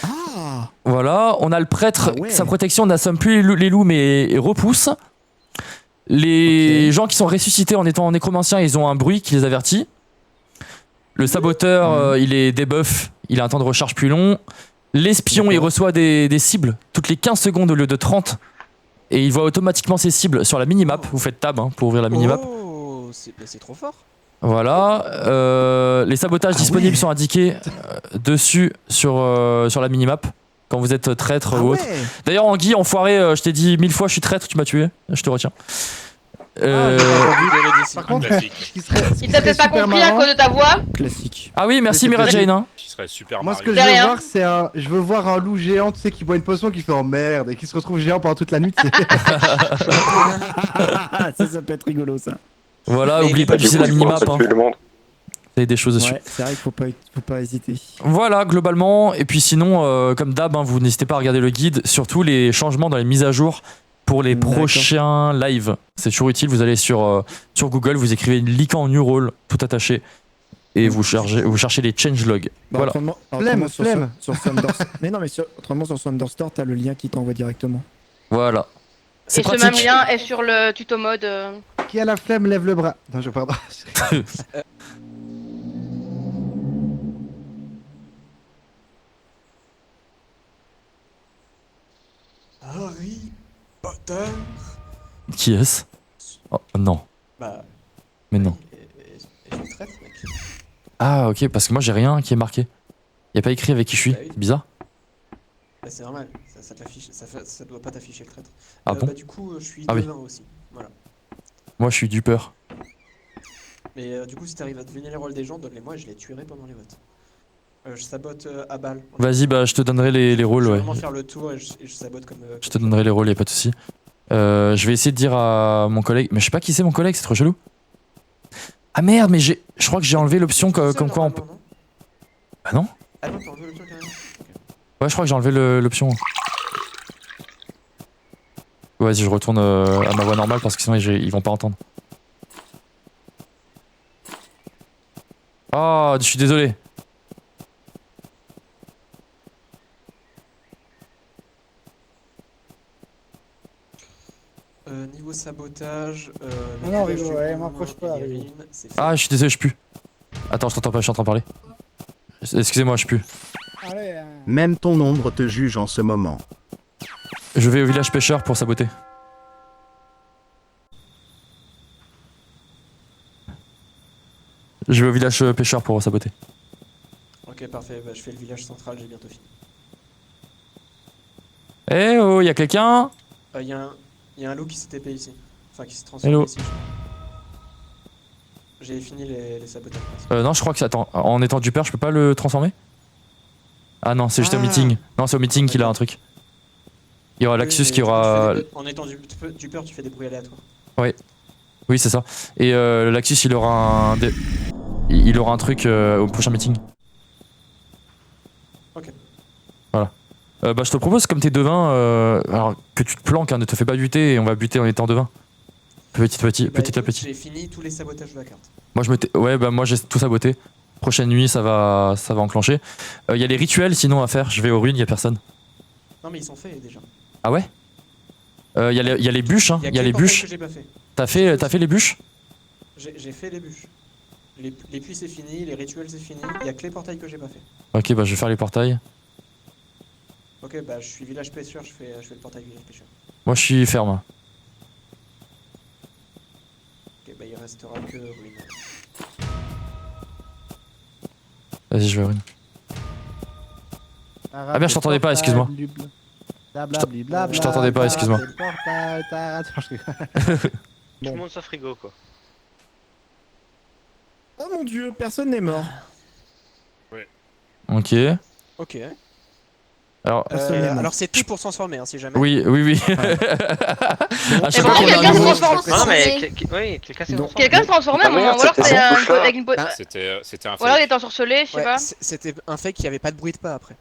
Ah. Voilà, on a le prêtre, Ah ouais. sa protection n'assomme plus les loups mais repousse. Les gens qui sont ressuscités en étant nécromanciens, ils ont un bruit qui les avertit. Le saboteur, il est debuff, il a un temps de recharge plus long. L'espion, il reçoit des cibles toutes les 15 secondes au lieu de 30. Et il voit automatiquement ses cibles sur la minimap. Vous faites tab pour ouvrir la minimap. Oh, c'est trop fort. Voilà. Les sabotages disponibles sont indiqués dessus sur la minimap. Quand vous êtes traître ou autre. D'ailleurs, Anguille, enfoiré, je t'ai dit 1000 fois je suis traître, tu m'as tué. Je te retiens. Par contre, Il t'a peut-être pas compris à cause de ta voix. Classique. Ah oui, merci Mira Jane. Hein. Qui serait super moi, ce que Mario. je veux rien. voir, c'est je veux voir un loup géant, tu sais, qui boit une potion, qui fait oh merde, et qui se retrouve géant pendant toute la nuit. tu sais. Ça peut être rigolo ça. Voilà, oublie pas d'utiliser la minimap. Hein. le monde. Vous avez des choses dessus. Ouais, c'est vrai qu'il faut pas hésiter. Voilà, globalement. Et puis sinon, comme d'hab, hein, vous n'hésitez pas à regarder le guide. Surtout les changements dans les mises à jour pour les prochains lives. C'est toujours utile. Vous allez sur Google, vous écrivez Lycan New Role, tout attaché. Et vous cherchez les changelogs. Bah, Voilà. Autrement, Flemme. sur Thunderstore. Mais non, mais autrement sur Thunderstore, t'as le lien qui t'envoie directement. Voilà. C'est Et ce pratique. même lien est sur le tuto mode. Qui a la flemme, lève le bras. Non, je pardon. Harry Potter. Qui est-ce? Oh, non. Bah. Mais non. Et je me traite, mec. Ah, ok, parce que moi j'ai rien qui est marqué. Y a pas écrit avec qui je suis. Bah oui. C'est bizarre. Bah, c'est normal, ça t'affiche, ça doit pas t'afficher le traître. Ah bon Bah, du coup, je suis Ah oui. devin aussi. Voilà. Moi je suis du peur. Mais du coup, si t'arrives à deviner les rôles des gens, donne-les moi et je les tuerai pendant les votes. Je sabote à balle. Vas-y, bah je te donnerai les rôles, Je vais ouais. vraiment faire le tour et je sabote comme. Je te donnerai les rôles, y a pas de soucis. Je vais essayer de dire à mon collègue. Mais je sais pas qui c'est mon collègue, c'est trop chelou. Ah merde, mais je crois que j'ai enlevé l'option comme quoi on peut. Ah non? Ah non, t'as enlevé le truc carrément. Ouais, je crois que j'ai enlevé l'option. Vas-y, je retourne à ma voix normale parce que sinon ils vont pas entendre. Oh, je suis désolé. Niveau sabotage. Non, Rigo, ouais, m'approche pas, Rigo. Ah, je suis désolé, je pue. Attends, je t'entends pas, je suis en train de parler. Excusez-moi, je pue. Allez, Même ton ombre te juge en ce moment. Je vais au village pêcheur pour saboter. Je vais au village pêcheur pour saboter. Ok, parfait, bah, je fais le village central, j'ai bientôt fini. Eh oh, y'a quelqu'un? Y a un loup qui s'est TP ici. Enfin, qui s'est transformé Hello. ici. J'ai fini les sabotages. Non, je crois que attends, en étant du père, je peux pas le transformer? Ah non, c'est juste au meeting. Non, c'est au meeting qu'il a un truc. Il y aura Laxus qui aura. En étant du peur, tu fais des bruits aléatoires. Ouais. Oui, c'est ça. Et Laxus, il aura il aura un truc au prochain meeting. Ok. Voilà. Bah, je te propose, comme t'es devin, alors que tu te planques, hein, ne te fais pas buter et on va buter en étant devin. Petit à petit. J'ai fini tous les sabotages de la carte. Moi j'ai tout saboté. Prochaine nuit, ça va enclencher. Il y a les rituels sinon à faire. Je vais aux ruines, il y a personne. Non, mais ils sont faits déjà. Ah ouais? Il y a les bûches, hein. Il y a les bûches. T'as fait les bûches? J'ai fait les bûches. Les puits c'est fini, les rituels c'est fini. Il y a que les portails que j'ai pas fait. Ok, bah je vais faire les portails. Ok, bah je suis village pêcheur, je fais le portail village pêcheur. Moi je suis ferme. Ok, bah il restera que ruine. Vas-y, je vais aux ruines. Ah merde, je t'entendais pas, excuse-moi. Je t'entendais pas, excuse-moi. Tout le monde sauf Frigo, quoi. Oh mon dieu, personne n'est mort. Ouais. Ok. Ok. Alors, c'est tout pour se transformer, hein, si jamais. Oui. À chaque fois qu'on a quelqu'un un se nouveau- transforme. Non, mais oui, quelqu'un s'est transformé. Quelqu'un se transformait à un moment, ou alors c'était avec une pote. C'était un Ou alors il fake. était ensorcelé, je sais Ouais, pas. c'était un fake qui avait pas de bruit de pas après.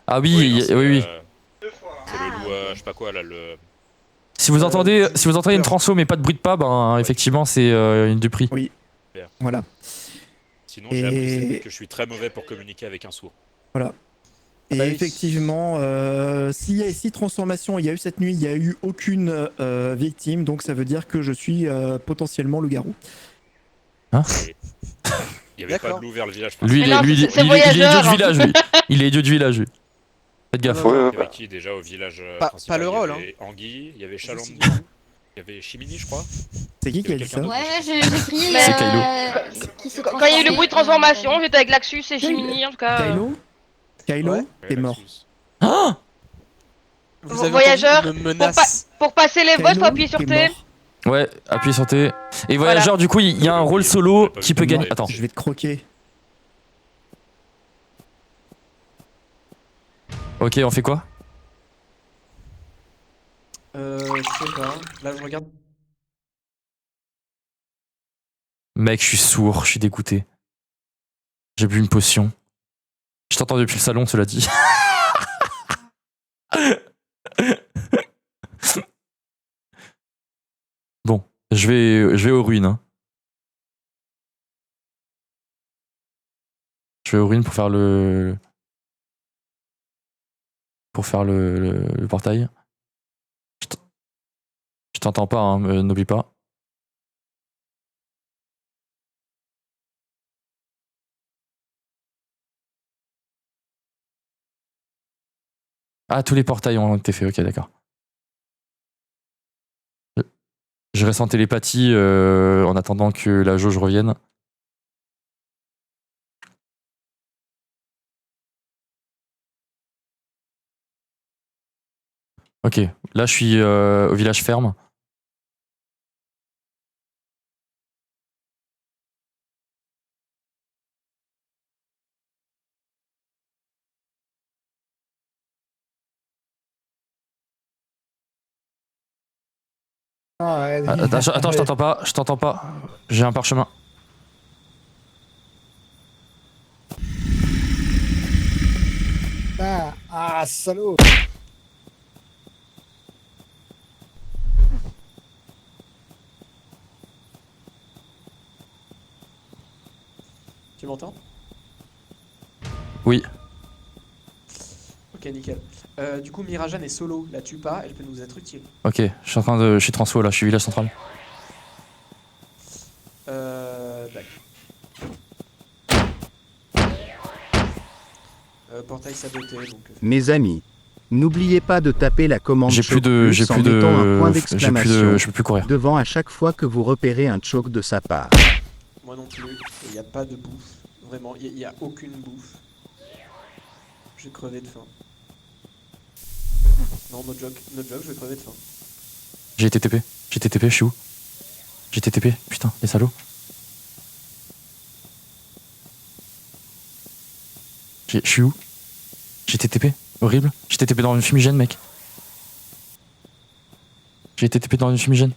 Ah oui. C'est le loup, je sais pas quoi là, le. Si vous entendez une transfo mais pas de bruit de pas, ben effectivement c'est une duperie. Oui. Voilà. Sinon, j'ai appris que je suis très mauvais pour communiquer avec un sourd. Voilà. Et effectivement, s'il y a 6 transformations, il y a eu cette nuit, il n'y a eu aucune victime, donc ça veut dire que je suis potentiellement le garou. Hein? Il n'y avait pas de loup vers le village. Lui, il est idiot du village, lui. Il est idiot du village, lui. Faites gaffe. Il y avait qui déjà au village principal? Pas le rôle, Il y avait Anguille, il y avait Chalandou, il y avait Chimini, je crois. C'est qui a dit ça? Ouais, j'ai crié. C'est Kylo. Quand il y a eu le bruit de transformation, j'étais avec Laxus et Chimini en tout cas. Kylo est mort. Ah! Voyageur, pour passer les votes, faut appuyer sur T. Ouais, appuyez sur T. Et voyageur, du coup, il y a un rôle solo qui peut gagner. Attends. Je vais te croquer. Ok, on fait quoi? Je sais pas. Là, je regarde. Mec, je suis sourd, je suis dégoûté. J'ai bu une potion. Je t'entends depuis le salon, cela dit. Bon, je vais aux ruines. Hein. Je vais aux ruines pour faire le portail. Je t'entends pas, hein, n'oublie pas. Ah, tous les portails ont été faits, ok, d'accord. Je reste en télépathie en attendant que la jauge revienne. Ok, là je suis au village ferme. Attends, je t'entends pas. J'ai un parchemin. Ah, salaud. Tu m'entends? Oui. Ok, nickel. Du coup, Mirajan est solo, la tue pas, elle peut nous être utile. Ok, je suis transfo là, je suis village central. D'accord. Portail saboté, donc... Mes amis, n'oubliez pas de taper la commande J'ai plus de... en mettant un point d'exclamation je peux plus courir. devant à chaque fois que vous repérez un choke de sa part. Moi non plus, il n'y a pas de bouffe. Vraiment, il n'y a aucune bouffe. Je vais crever de faim. Non, no joke, je vais crever de faim. J'ai été TP, je suis où? J'ai été TP, putain, les salauds. Je suis où? J'ai été TP, horrible. J'ai été TP dans une fumigène, mec. J'ai été TP dans une fumigène.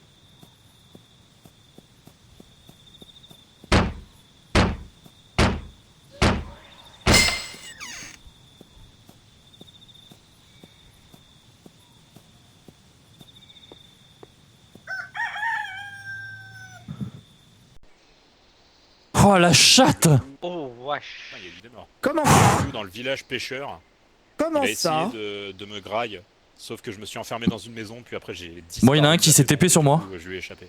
Oh la chatte! Oh wesh! Il y a eu des morts. Comment? Dans le village pêcheur. Comment il a ça? essayé de me graille. Sauf que je me suis enfermé dans une maison, puis après j'ai disparu. Moi, il y en a un qui s'est TP sur moi. Je lui ai échappé.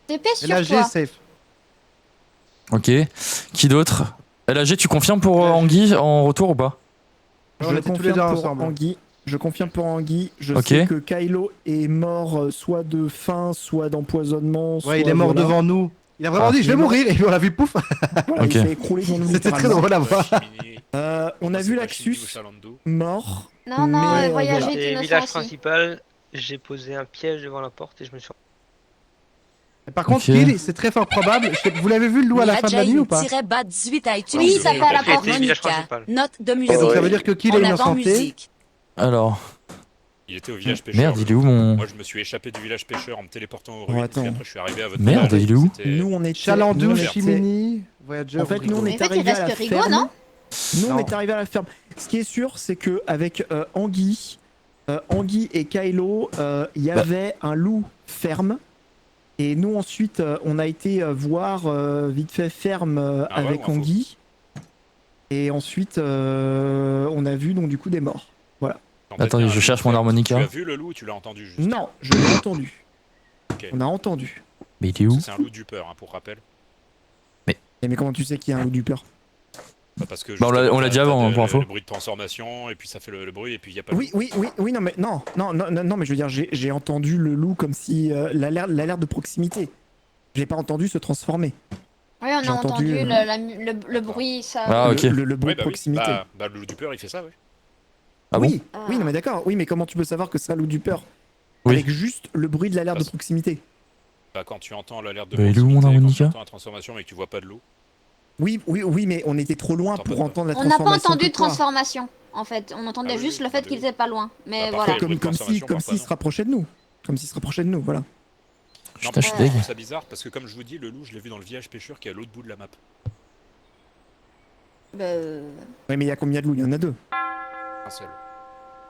TP sur LAG toi. safe. Ok. Qui d'autre? LAG, tu confirmes pour Anguille en retour ou pas? On était tous les deux ensemble. Anguille. Je confirme pour Anguille. Je Ok. sais que Kylo est mort soit de faim, soit d'empoisonnement. Ouais, il est mort devant nous. Il a vraiment dit je vais mourir et puis on l'a vu pouf. Il s'est écroulé devant nous. C'était très drôle à voir. On a vu Laxus mort. Non, non, mais, voyager Et est innocent village aussi. principal, j'ai posé un piège devant la porte et je me suis... Par contre, Kill, c'est très fort probable. Vous l'avez vu le loup à la fin de la nuit ou pas? Bas 18 à utiliser. Oui, ça fait à la porte. Monica, note de musique. Donc ça veut dire que Kill est En avant innocenté. musique. Alors. Il était au village pêcheur. Merde, il est où mon. Moi je me suis échappé du village pêcheur en me téléportant au ruines. attends. Puis après je suis arrivé à votre Merde, village. il est où? Nous on était. Chalandou, nous, on était- Chimini, Voyager. En fait, nous on Mais est en fait, il arrivé à reste la Rigo, ferme. non? Nous on Non. est arrivé à la ferme. Ce qui est sûr, c'est que avec Anguille et Kylo, il y avait un loup ferme. Et nous ensuite, on a été voir vite fait ferme Ah ouais, avec ou info. Anguille. Et ensuite, on a vu donc du coup des morts. Voilà. Attendez, je cherche mon harmonica. Tu l'as vu le loup ou tu l'as entendu juste? Non, je l'ai entendu. Ok. On a entendu. Mais il est où? C'est un loup du peur, hein, pour rappel. Mais comment tu sais qu'il y a un loup du peur? Bah parce que Bah, on l'a dit avant, hein, pour info. Le bruit de transformation, et puis ça fait le bruit, et puis il y a pas de Oui, non, mais non, mais je veux dire, j'ai entendu le loup comme si l'alerte de proximité. Je l'ai pas entendu se transformer. Oui, on J'ai a entendu entendu, le bruit, ça. Ah, ok. Le bruit Oui, de proximité. Bah, le loup du peur, il fait ça, oui. Ah oui, bon oui, non mais d'accord. Oui, mais comment tu peux savoir que c'est un loup du peur Oui. avec juste le bruit de l'alerte de proximité? Bah, quand tu entends l'alerte de Bah, il est où mon proximité, quand tu harmonica? entends la transformation, mais que tu vois pas de loup. Oui, mais on était trop loin pour entendre la On n'a transformation. pas entendu de que toi. transformation, en fait. On entendait juste le fait qu'il était pas loin. Mais Bah, voilà. parfait. Comme s'il se rapprochait de nous. Comme s'il se rapprochait de nous, voilà. Non, Putain, je suis deg. trouve ça bizarre parce que comme je vous dis, le loup, je l'ai vu dans le village pêcheur qui est à l'autre bout de la map. Oui, mais il y a combien de loups? Il y en a deux. Un seul.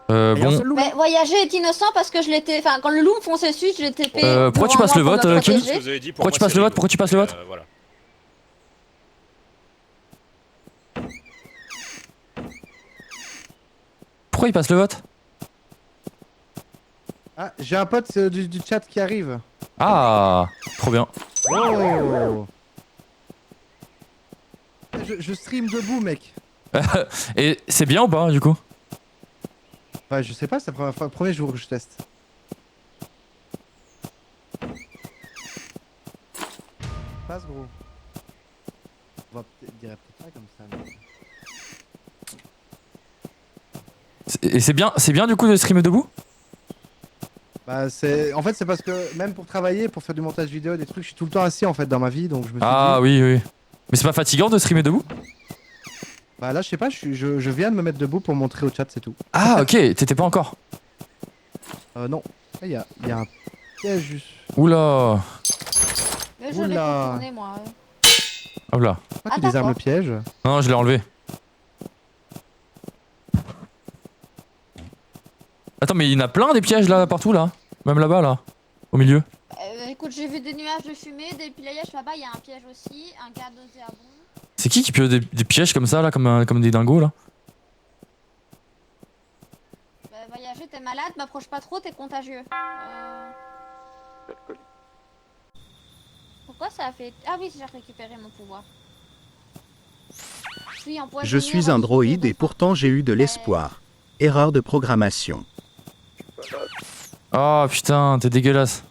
Bon. Mais voyager est innocent parce que je l'étais. Enfin, quand le loup me fonçait dessus, je l'ai TP. Pourquoi tu passes le vote, Kim? Ce que vous avez dit, pour Pourquoi moi, tu passes c'est le vote? rigolo. Pourquoi tu passes le vote? Voilà. Pourquoi il passe le vote? Ah, j'ai un pote du chat qui arrive. Ah, trop bien. Oh. Je stream debout, mec. Et c'est bien ou pas, du coup? Bah, je sais pas, c'est le premier jour que je teste. Passe, gros. On va dire peut-être pas comme ça. Mais... Et c'est bien du coup de streamer debout? Bah, en fait, c'est parce que même pour travailler, pour faire du montage vidéo, des trucs, je suis tout le temps assis en fait dans ma vie, donc je me suis Ah dit... oui, oui. Mais c'est pas fatigant de streamer debout? Bah là, je sais pas, je viens de me mettre debout pour montrer au chat, c'est tout. Ah ok, t'étais pas encore. Non. Il y a un piège juste. Oula. Mais je l'ai Oula. contourné, moi. Hop là. Pourquoi tu désarmes le piège? Non, je l'ai enlevé. Attends, mais il y en a plein des pièges là, partout là. Même là-bas là. Au milieu. Écoute, j'ai vu des nuages de fumée, des pillages là-bas, il y a un piège aussi, un garde nauséabond. C'est qui pioche des pièges comme ça là, comme des dingos là? Bah, voyager, t'es malade, m'approche pas trop, t'es contagieux. Pourquoi ça a fait... Ah oui, j'ai récupéré mon pouvoir. Je suis un droïde et pourtant j'ai eu de l'espoir. Erreur de programmation. Oh putain, t'es dégueulasse.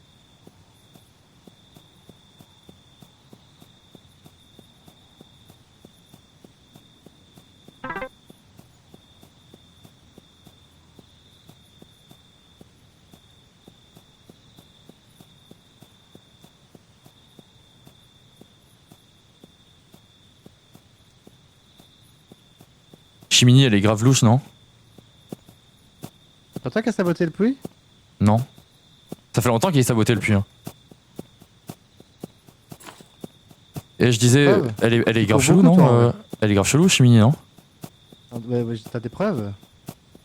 Chimini, elle est grave louche, non? C'est toi qui as saboté le puits? Non. Ça fait longtemps qu'il est saboté le puits. Hein. Et je disais, Preuve. elle est grave Faut chelou, beaucoup, non? toi, ouais. Elle est grave chelou, Chimini, non? T'as des preuves?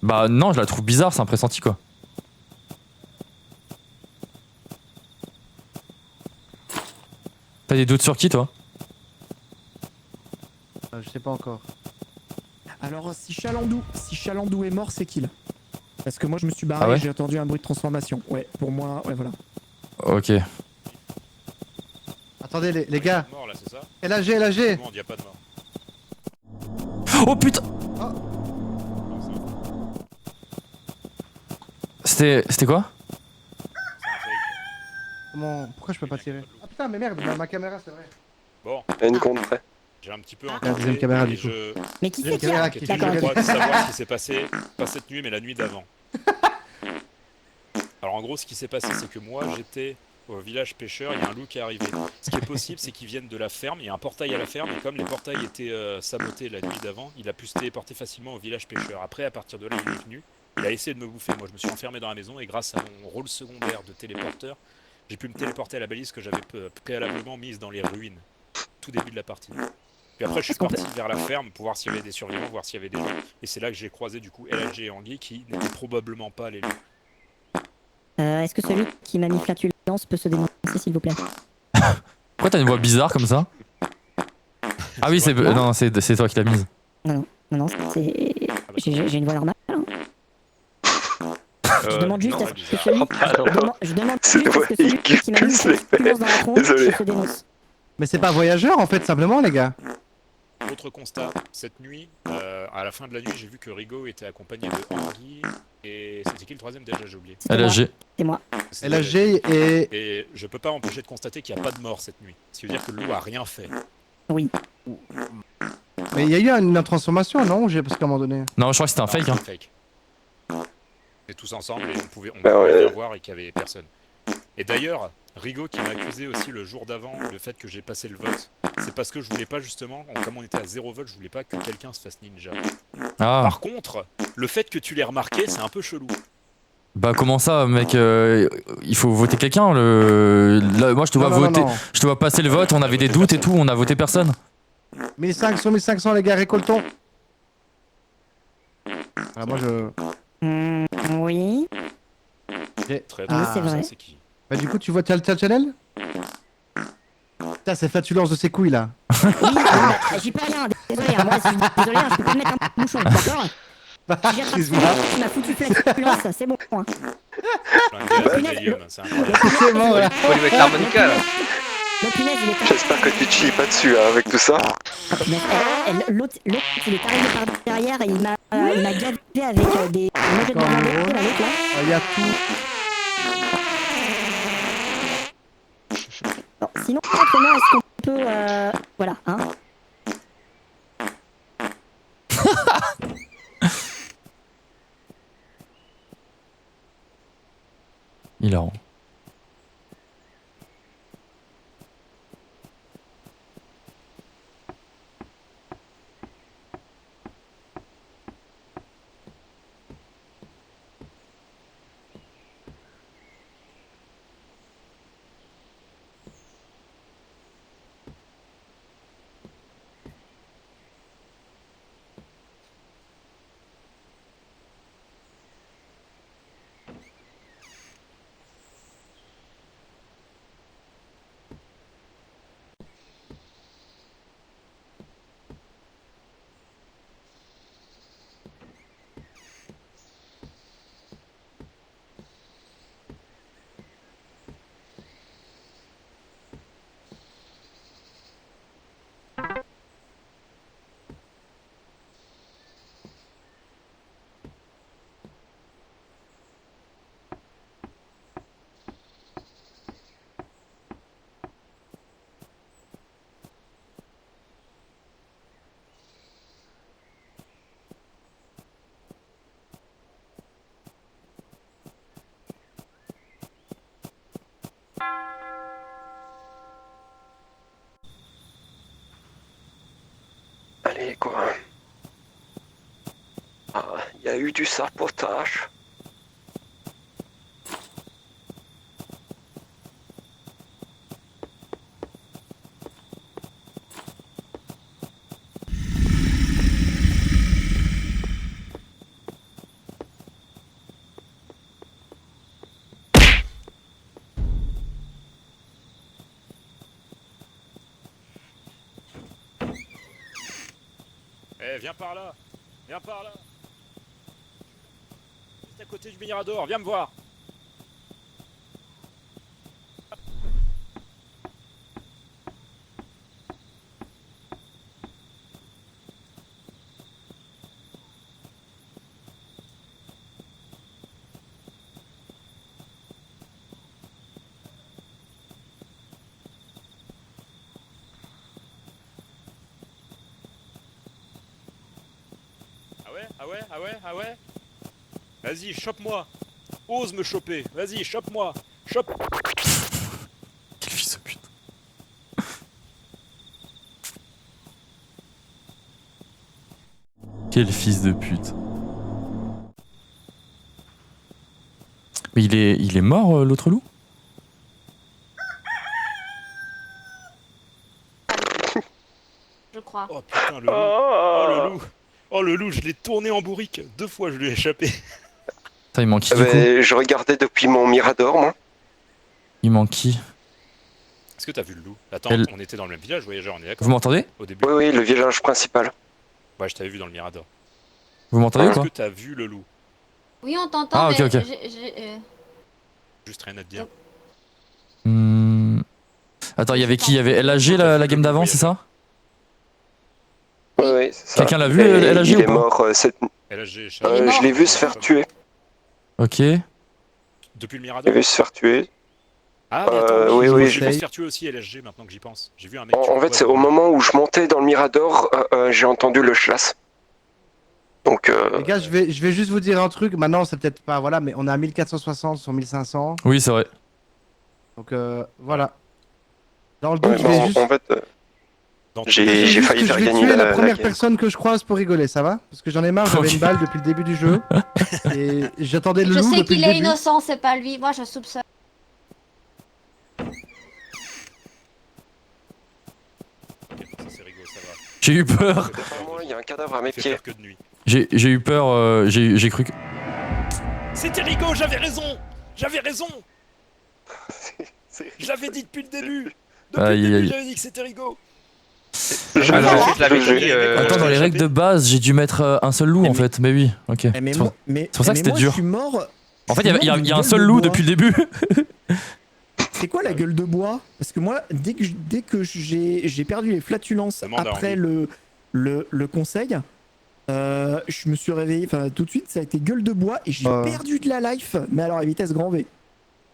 Bah non, je la trouve bizarre, c'est un pressenti quoi. T'as des doutes sur qui toi? Je sais pas encore. Alors si Chalandou est mort, c'est qui là? Parce que moi je me suis barré, Ah ouais j'ai entendu un bruit de transformation. Ouais, pour moi, ouais voilà. Ok. Attendez les gars. Mort là, c'est ça? LAG. Tout le monde, y a pas de mort. Oh putain! C'était quoi? Pourquoi je peux pas tirer? Ah putain, mais merde, ma caméra, c'est vrai. Bon. Une compte près. J'ai un petit peu La deuxième caméra, du coup. Mais qui c'est qui a J'ai le droit de savoir ce qui s'est passé, pas cette nuit, mais la nuit d'avant. Alors en gros, ce qui s'est passé, c'est que moi, j'étais au village pêcheur, il y a un loup qui est arrivé. Ce qui est possible, c'est qu'il vienne de la ferme, il y a un portail à la ferme, et comme les portails étaient sabotés la nuit d'avant, il a pu se téléporter facilement au village pêcheur. Après, à partir de là, il est venu, il a essayé de me bouffer. Moi, je me suis enfermé dans la maison, et grâce à mon rôle secondaire de téléporteur, j'ai pu me téléporter à la balise que j'avais préalablement mise dans les ruines, tout début de la partie. Puis après, je suis parti vers la ferme pour voir s'il y avait des survivants, voir s'il y avait des gens. Et c'est là que j'ai croisé du coup LHG et Anguille qui n'étaient probablement pas les loups. Est-ce que celui qui m'a mis flatulence peut se dénoncer s'il vous plaît. Pourquoi t'as une voix bizarre comme ça? Ah oui, non, c'est toi qui l'as mise. Non, c'est... J'ai une voix normale. Hein. Je demande juste à ce que celui... Je demande juste à ce que celui qui m'a mis une lance dans la tronche se dénonce. Mais c'est pas voyageur en fait, simplement les gars. Autre constat, cette nuit, à la fin de la nuit, j'ai vu que Rigo était accompagné de Anguille et c'était qui le troisième déjà, j'ai oublié. LHG. C'est moi. LHG et... Et je peux pas m'empêcher de constater qu'il n'y a pas de mort cette nuit. Ce qui veut dire que le loup a rien fait. Oui. Mais il y a eu une transformation, non? Parce qu'à un moment donné... Non, je crois que c'était un fake. Hein. Fake. Et tous ensemble et on pouvait bien voir et qu'il y avait personne. Et d'ailleurs, Rigo qui m'a accusé aussi le jour d'avant le fait que j'ai passé le vote, c'est parce que je voulais pas justement, comme on était à 0 vote, je voulais pas que quelqu'un se fasse ninja. Ah. Par contre, le fait que tu l'aies remarqué, c'est un peu chelou. Bah comment ça, mec, il faut voter quelqu'un. Là, moi je te vois voter, je te vois passer le vote, on avait des doutes et tout, on a voté personne. 1500 les gars, récoltons. Ah, moi je... Oui. Très c'est vrai. C'est qui? Bah du coup tu vois Tal Channel? Putain, cette flatulence de ses couilles là. Oui, j'y peux rien, désolé, moi je suis désolé, je peux pas mettre un bouchon, d'accord? Excuse-moi. Tu m'as foutu flatulence, c'est bon. Hein. C'est bon, voilà. Faut lui mettre l'harmonica là. J'espère que tu te chies pas dessus hein, avec tout ça. L'autre, il est arrivé par derrière et il m'a gavé avec des mojets de barbecue, là, l'autre là. Il y a tout. Bon, sinon, autrement, est-ce qu'on peut... voilà, hein. Hilarant. Allez quoi. Ah, il y a eu du sabotage. Eh, viens par là. Viens par là. Juste à côté du Mirador, viens me voir. Ah ouais. Vas-y, chope-moi. Ose me choper. Vas-y, chope-moi. Chope. Quel fils de pute. Quel fils de pute. Mais il est mort l'autre loup? Je crois. Oh putain, le loup. Oh le loup. Oh le loup, je l'ai tourné en bourrique. 2 fois je lui ai échappé. Putain, il manque qui du coup? Je regardais depuis mon Mirador moi. Il manque qui? que t'as vu le loup? Attends, Elle- on était dans le même village, voyageur, on est d'accord? Vous m'entendez? Au début. Oui, oui, le village principal. Ouais, je t'avais vu dans le Mirador. Vous m'entendez ou Est-ce pas? que t'as vu le loup? Oui, on t'entend, Ah, ok, mais ok. Juste rien à te dire. Attends, il y avait qui? Il y avait LAG la game d'avant, c'est ça? Oui, oui, c'est ça. Quelqu'un l'a vu, Et LAG, il ou est pas? mort cette nuit. LHG, Je l'ai vu se faire tuer. Ok. Depuis le Je Mirador? l'ai vu se faire tuer. Ah, mais attends, oui, oui, je vais se faire tuer aussi LHG maintenant que j'y pense. J'ai vu un mec. En fait, c'est au moment où je montais dans le Mirador, j'ai entendu le chlass. Donc, Les gars, je vais juste vous dire un truc. Maintenant, c'est peut-être pas. Voilà, mais on est à 1460 sur 1500. Oui, c'est vrai. Donc, voilà. Dans le doute, ouais, je vais juste. en fait, j'ai failli faire Je vais gagner tuer la la première game. personne que je croise pour rigoler, ça va? Parce que j'en ai marre, j'avais une balle depuis le début du jeu. Et j'attendais le Je loup sais depuis qu'il le est début. innocent, c'est pas lui. Moi, je soupçonne. J'ai eu peur. Il y a un cadavre à mes pieds. J'ai eu peur, j'ai cru que... C'était Rigo, j'avais raison! J'avais raison! Je l'avais dit depuis le début! Depuis Aïe, le début, aïe. j'avais dit que c'était Rigo! Alors, tu te l'avais dit, attends, dans les règles de base, j'ai dû mettre un seul loup en fait, mais oui, ok. Mais C'est pour- moi- mais- c'est pour ça que mais c'était moi, dur. je suis mort. En fait, je suis il y a mort un d'une seul gueule loup de bois. depuis le début. C'est quoi la gueule de bois? Parce que moi, dès que j'ai perdu les flatulences Demande à après Henri. le conseil, je me suis réveillé, enfin tout de suite, ça a été gueule de bois et j'ai perdu de la life, mais alors à vitesse grand V.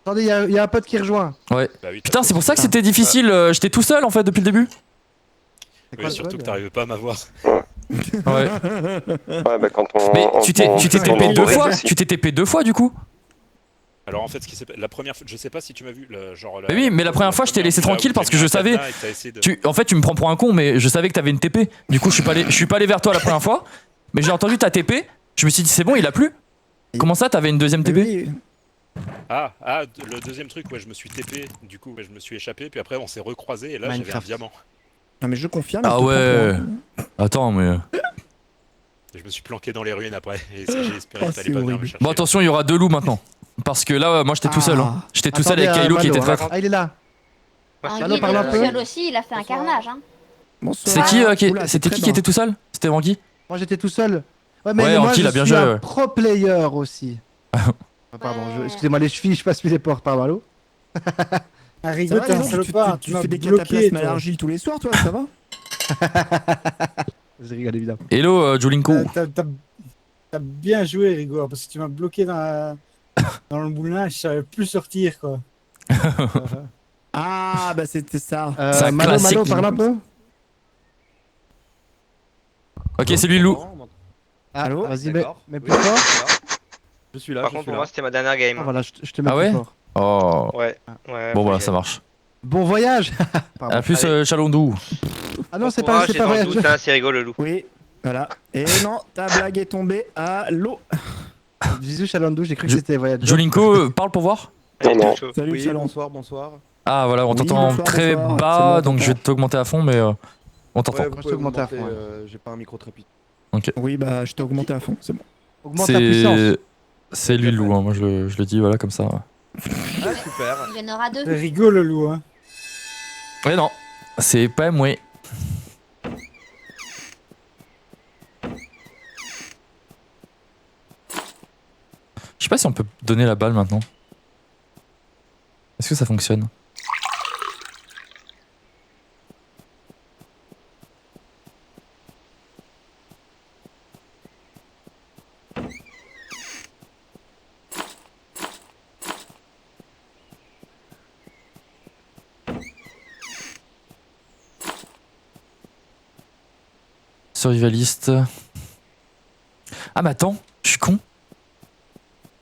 Attendez, il y a un pote qui rejoint. Ouais. Bah oui, Putain, c'est pour ça que c'était difficile, j'étais tout seul en fait depuis le début. Oui, surtout que t'arrives pas à m'avoir. Ouais. Ouais, bah quand on. Mais tu t'es TP deux fois? aussi. Tu t'es TP deux fois du coup? Alors en fait, ce qui s'est la première fois, je sais pas si tu m'as vu, genre. Mais oui, mais la première fois je t'ai laissé tranquille parce que je savais. En fait, tu me prends pour un con, mais je savais que t'avais une TP. Du coup, je suis pas allé vers toi la première fois, mais j'ai entendu ta TP. Je me suis dit, c'est bon, il a plus. Comment ça, t'avais une deuxième TP? Ah, le deuxième truc, ouais, je me suis TP, du coup, ouais, je me suis échappé, puis après on s'est recroisé et là j'avais un Minecraft. diamant. Non mais je confirme. Ah il te prend ouais. pour un- Attends, mais. Et je me suis planqué dans les ruines après, et j'ai espéré que t'allais pas venir me chercher. Bon, attention, il y aura deux loups maintenant. Parce que là, moi j'étais tout seul. Hein. J'étais tout seul Attendez, avec Kylo qui était Malo, traître. Ah, il est là. Un Malo, guide parle un tout peu. seul aussi, il a fait un carnage. Hein. C'est qui, c'était qui était tout seul? C'était Wangui? Moi j'étais tout seul. Ouais, Ouais, moi Anki, il je a bien suis joué, un ouais. pro player aussi. Ah, pardon, excusez-moi les chevilles, je passe plus les portes, pardon, Malo. Ah, Rigo, t'es un salopard, tu m'as fais des bloqué, cataplasmes toi. à l'argile tous les soirs, toi, ça va? Je rigole évidemment. Hello, Julinko. T'as bien joué, Rigo, parce que tu m'as bloqué dans le moulin, je savais plus sortir, quoi. Ah, bah c'était ça. C'est un classique. Malo, parle un peu. Ok, c'est lui le loup. Ah, Allô? vas-y, D'accord. mais plus fort. Je suis là. Par contre, pour moi, c'était ma dernière game. Ah, voilà, je te mets Ah plus ouais? fort. Oh. Ouais. Bon, voilà, ça marche. Bon voyage. Pardon. A plus, Chalondou. Ah non, c'est Bon pas courage, et dans le voyage. doute, hein, c'est rigolo, le loup. Oui, voilà. Et non, ta blague est tombée à l'eau. Bisous Chalandou, j'ai cru que c'était voyage. Julinko, parle pour voir. Non. Salut, Oui, Chalon. bonsoir, bonsoir. Ah voilà, on Oui, t'entend bonsoir, très bonsoir. bas, C'est bon, donc on je vais t'augmenter à fond, mais on t'entend. Ouais, vous je pouvez t'augmente à fond, augmenter, j'ai pas un micro très puissant. Ok. Oui, bah je t'ai augmenté à fond, c'est bon. Augmente ta puissance. C'est lui le loup, hein. Moi je le dis, voilà, comme ça. Ah, super. Il y en aura deux. C'est rigolo, le loup, hein. Ouais, non, c'est pas moi. Je sais pas si on peut donner la balle maintenant. Est-ce que ça fonctionne? Survivaliste. Ah mais attends, je suis con.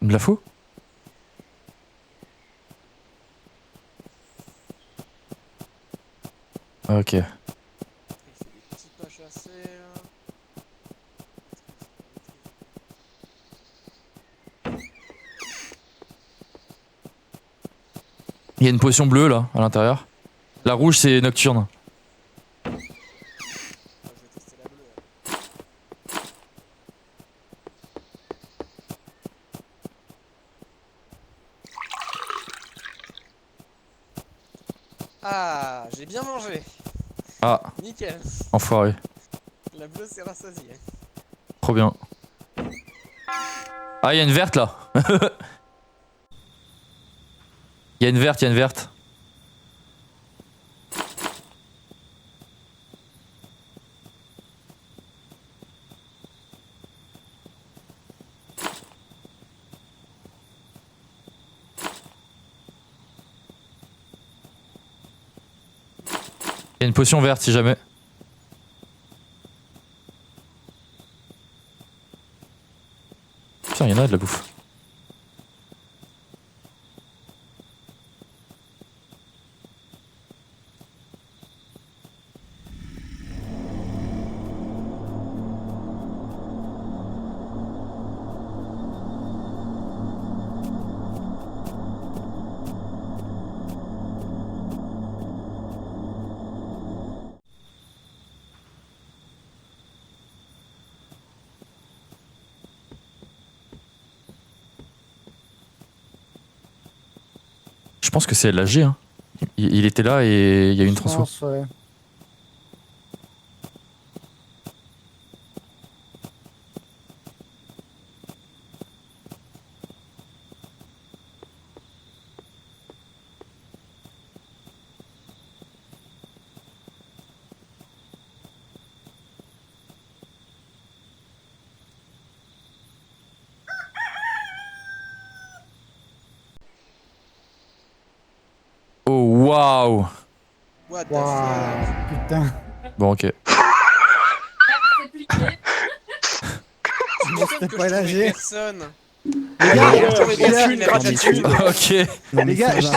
Il me la faut? Ok. Il y a une potion bleue là, à l'intérieur. La rouge c'est nocturne. Ah, j'ai bien mangé. Ah, Nickel. enfoiré. La bleue s'est rassasiée. Trop bien. Ah, il y a une verte là. Il y a une verte, il y a une verte. Il y a une potion verte si jamais. Putain, il y en a de la bouffe. Je pense que c'est LHG. Hein. Il était là et il y a eu une transfo. Ouais. Oh waouh. What the Waouh, putain. Bon ok. C'était pas LHG. Personne. Les gars, J'aurais bien vu une gratitude. Ok. Les gars, je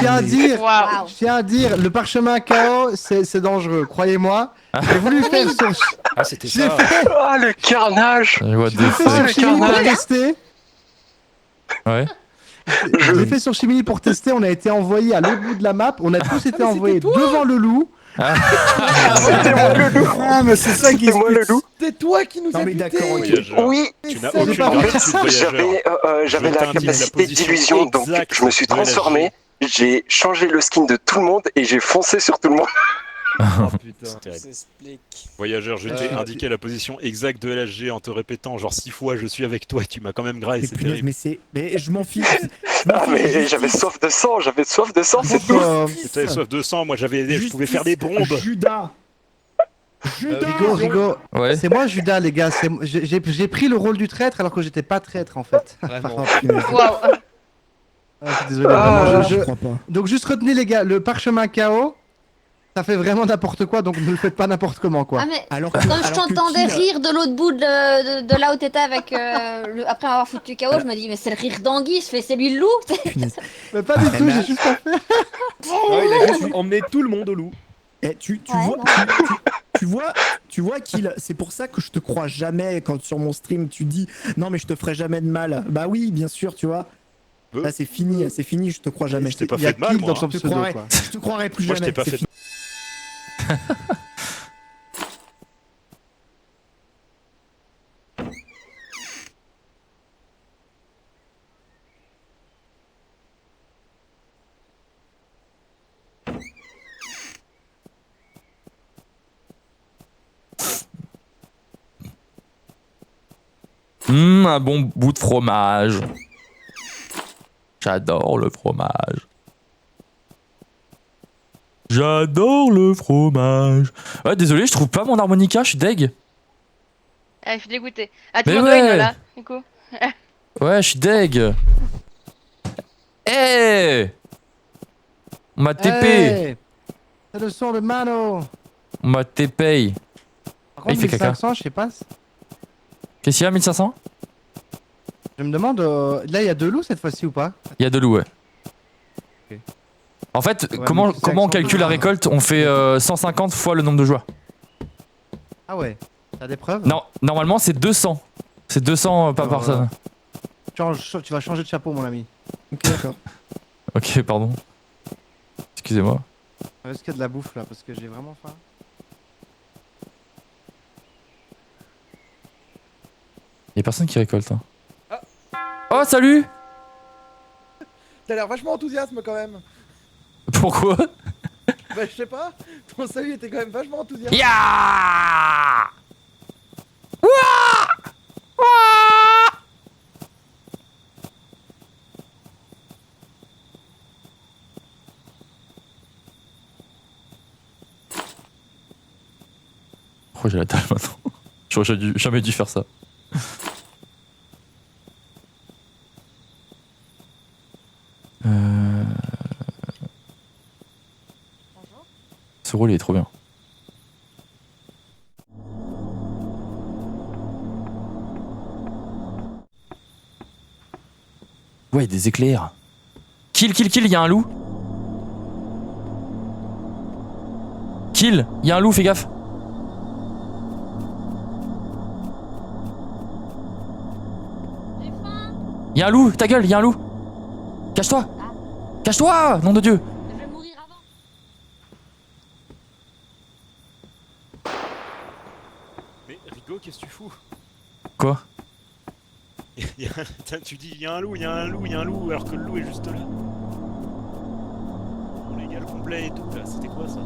tiens à dire, le parchemin KO, c'est dangereux, croyez-moi. J'ai voulu faire sur. Ah, c'était J'ai ça. fait. Ah, le carnage! What Je the l'ai fait sur fuck. Chimini pour tester. Ouais. Je l'ai fait sur Chimini pour tester. On a été envoyé à l'autre bout de la map. On a tous été envoyés devant le loup. C'était moi le loup! Ah, mais c'est ça qui C'était moi le loup! C'était toi qui nous Non, as mais buté. d'accord, ok. Voyageur. Oui! Tu n'as J'ai aucune pas gratitude, voyageur. J'avais Je la t'indique la capacité position d'illusion, donc exacte je me suis de LHG. transformé, j'ai changé le skin de tout le monde et j'ai foncé sur tout le monde. Oh putain. C'est terrible. S'explique. Voyageur, je t'ai indiqué la position exacte de LHG en te répétant genre 6 fois je suis avec toi et tu m'as quand même grave, Mais c'est punaise, terrible. mais je m'en fiche. Ah, mais j'avais soif de sang, c'est tout! T'avais soif de sang, moi je pouvais faire des bombes. Judas. Rigo, Ouais. c'est moi Judas, les gars. J'ai pris le rôle du traître alors que j'étais pas traître en fait. Vraiment. Waouh. Ah, je suis désolé. Ah, vraiment, Je crois pas. Donc juste retenez les gars, le parchemin KO, ça fait vraiment n'importe quoi, donc ne le faites pas n'importe comment quoi. Ah mais Alors comme je t'entendais Kill- rire de l'autre bout de là où t'étais avec après avoir foutu KO, je me dis mais c'est le rire d'Anguille, c'est lui le loup. Mais pas du tout, j'ai juste pas fait. Non, il a juste emmené tout le monde au loup. Eh, tu Ouais, vois, non. tu vois qu'il. C'est pour ça que je te crois jamais quand sur mon stream tu dis non mais je te ferai jamais de mal. Bah oui, bien sûr, tu vois. Là c'est fini, je te crois jamais. Je t'ai pas Il y a fait de mal, Kill moi. dans son Je te pseudo croirais, quoi. je te croirais plus Moi je jamais. t'ai pas c'est fait de fini. Un bon bout de fromage. J'adore le fromage. J'adore le fromage. Ouais, désolé, je trouve pas mon harmonica, je suis deg. Ah, je suis dégoûté. Ah, tu Mais m'en dois ouais. une là, du coup. Ouais, je suis deg. Eh On m'a TP. Hey, c'est le son de Mano. On m'a TP. Par Ah, il contre, fait caca. 1500, je sais pas. Qu'est-ce qu'il y a, 1500? Je me demande, là il y a deux loups cette fois-ci ou pas? Il y a deux loups, ouais. Ok. En fait, Ouais, comment mais c'est on accent- calcule la récolte? On fait 150 fois le nombre de joueurs. Ah ouais, t'as des preuves? Non, normalement c'est 200. C'est 200 par personne. Tu vas changer de chapeau mon ami. Ok, d'accord. Ok, pardon. Excusez-moi. Est-ce qu'il y a de la bouffe là? Parce que j'ai vraiment faim. Y'a personne qui récolte. Hein. Oh, salut! T'as l'air vachement enthousiaste quand même. Pourquoi? Bah, je sais pas. Ton salut était quand même vachement enthousiaste. Ya Oh, j'ai la dalle maintenant. J'aurais jamais dû faire ça. Ce rôle il est trop bien. Ouais, des éclairs. Kill, il y a un loup. Kill, il y a un loup, fais gaffe. Il y a un loup, ta gueule, il y a un loup. Cache-toi. Cache-toi, nom de Dieu. Je vais mourir avant. Mais Rigo, qu'est-ce que tu fous? Quoi? Tu dis il y a un loup, il y a un loup, il y a un loup, alors que le loup est juste là. On légal complet et tout là, c'était quoi ça?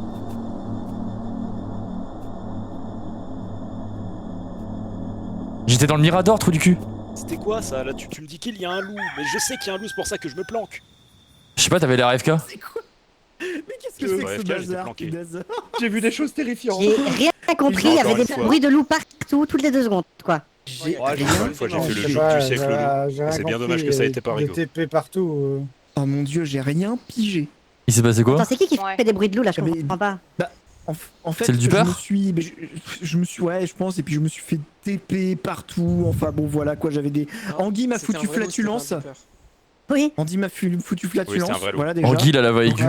J'étais dans le Mirador, trou du cul. C'était quoi ça? Là tu me dis qu'il y a un loup, mais je sais qu'il y a un loup, c'est pour ça que je me planque. Je sais pas, t'avais l'air AFK. Mais qu'est-ce que c'est que Ouais, ce FK, j'étais bazar, planqué. punaise. J'ai vu des choses terrifiantes. J'ai rien compris, il y Encore avait une des fois. bruits de loups partout, toutes les 2 secondes, quoi. J'ai Encore une fois, j'ai fait le Je jeu sais que pas, tu sais avec le loup. j'ai rien C'est bien compris, dommage que ça ait été pas des Rigo. TP partout. Oh mon dieu, j'ai rien pigé. Il s'est passé quoi? Attends, c'est qui fait des bruits de loups là? Je Mais- comprends pas. En fait, C'est le Duper je me suis, ouais, je pense, et puis je me suis fait TP partout. Enfin bon, voilà quoi, j'avais des. Anguille m'a C'était un foutu vrai loup, c'était pas un flatulence. Duper. Oui. Andy m'a foutu flatulence. Oui, c'est un vrai loup. Voilà déjà. Anguille à la va aiguë. Ouais,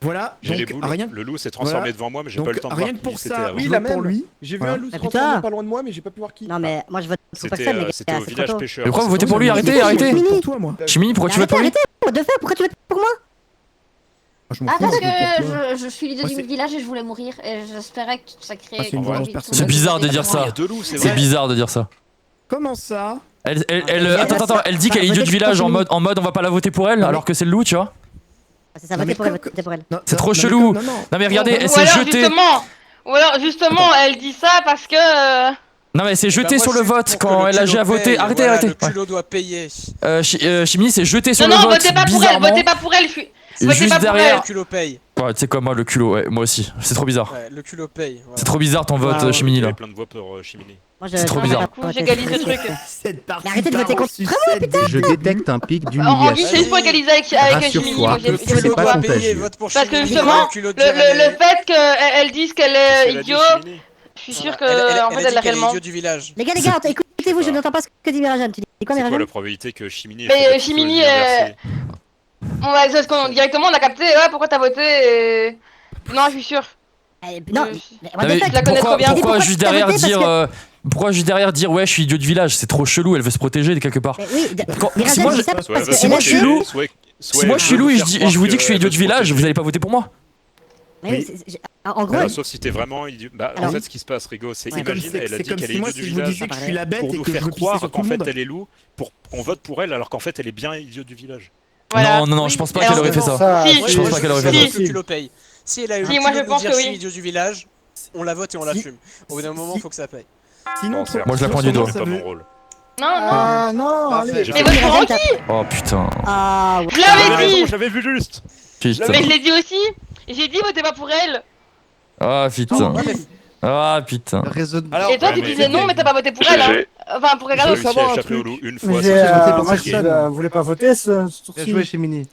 Voilà, J'ai les donc boules, rien. le loup s'est transformé Voilà. devant moi, mais j'ai Donc, pas eu le temps de rien voir que pour qui c'était ça, avant. Oui, je la vote pour même. lui. J'ai vu Voilà. un loup se Ah, transformer putain. pas loin de moi, mais j'ai pas pu voir qui. Non mais moi je vote pour personne, les gars. C'était au c'est village trop tôt. pêcheur. Mais pourquoi vous votez Oui, pour lui? mais Arrêtez, c'est arrêtez. pour toi, moi. Chimini, pourquoi tu votes pour lui? Arrêtez, what the fuck, pourquoi tu votes pour moi? Je m'en Ah, fous, parce je vote pour toi. que je suis leader Moi, du c'est- village et je voulais mourir. Et j'espérais que ça créait. Ah, c'est une envie vengeance de personnelle. C'est tout bizarre de voter dire pour moi. ça. Il y a deux loups, c'est C'est vrai. bizarre de dire ça. Comment ça? Attends, elle dit qu'elle est idiot du village en mode on va pas la voter pour elle alors que c'est le loup, tu vois. C'est ça, Non, mais votez pour elle, comme- votez pour elle. Non, C'est non, trop non, chelou. mais comme- Non mais regardez, elle Ou s'est alors jetée. justement, elle dit ça parce que. Non mais elle s'est Bah, jetée moi, sur je le suis vote pour quand que le elle a culot déjà voté. paye, Arrêtez, voilà, arrêtez. Le culot doit payer. Chimini s'est jetée sur Non, le non, vote votez pas pour elle, bizarrement. votez pas pour elle, je suis. Votez Juste pas pour derrière. Le culot paye. Ouais, tu sais quoi, moi le culot, ouais, moi aussi. C'est trop bizarre. Ouais, le culot paye. voilà. C'est trop bizarre ton vote, Ah, ouais. Chimini Il y là. avait plein de voix pour Chimini. Moi, C'est trop je- bizarre. je- Du coup, j'égalise le truc. Cette partie. Mais arrêtez de voter part en contre sucette dès le Je début. détecte un pic Anguille, c'est d'humiliation. juste pour égaliser avec Jiminy. Rassure-toi, Moi, j'ai Le c'est voté culot pas pour doit elle. contagieux. payer, vote pour Parce que Chimini, justement, le culot le dirait, mais- fait qu'elle dise qu'elle est idiot, je suis sûr que en fait elle a dit l'a qu'elle est réellement. idiot du village. Les gars, écoutez-vous, je n'entends pas ce que dit Mirajan. Tu dis quoi, C'est quoi la Mirajan? probabilité que Chimini ait Mais fait des Chimini, trucs inversés on va c'est ce qu'on directement on a capté. Ouais, pourquoi t'as voté et... Non, je suis sûr. Non, mais Non, what the mais fuck, je la connais trop bien. pourquoi Pourquoi juste tu t'as derrière voté, parce dire que- pourquoi juste derrière dire ouais je suis idiot du village, c'est trop chelou, elle veut se protéger de quelque part. Mais oui, Quand- si Mirajan moi dit je- ça Ouais, parce bah, que si moi je suis loup, soit si moi je suis loup et je vous dis que je suis idiot du village, vous allez pas voter pour moi. Mais oui, en gros, Alors, sauf si t'es vraiment idiot. Bah, en Alors- fait, ce qui se passe, Rigo, c'est Ouais. imagine, C'est elle a dit comme qu'elle si est moi, idiot si du je vous village disais que je suis la bête pour et nous que je faire veux pisser croire sur tout qu'en le fait monde. elle est loup, pour qu'on vote pour elle alors qu'en fait elle est bien idiot du village. Voilà. Non, je pense pas Alors, qu'elle aurait fait ça. Si. Je pense pas qu'elle aurait fait Je ça. pense que le culot paye. Si elle a eu Si, le moi, culot je de nous pense dire que je suis oui. idiot du village, on la vote et on Si- l'assume. Au bout d'un moment, si- faut que ça paye. Sinon, Moi, je la prends du doigt. C'est pas mon rôle. Non, non. Ah non, allez. J'ai Mais fait- vote pour Anguille. Oh putain. Ah ouais. Je l'avais dit. J'avais vu juste. Putain. Mais je l'ai dit aussi. J'ai dit votez pas pour elle. Ah putain. Ah putain. Alors, Et toi ouais, tu mais disais non, mais t'as pas voté pour J'ai- elle. Hein. j'ai- Enfin pour J'ai regarder. réussi à échapper au loup une fois. J'ai, ça, c'est moi, tranquille. je voulais pas voter ce Bien sourcil. joué chez Mini.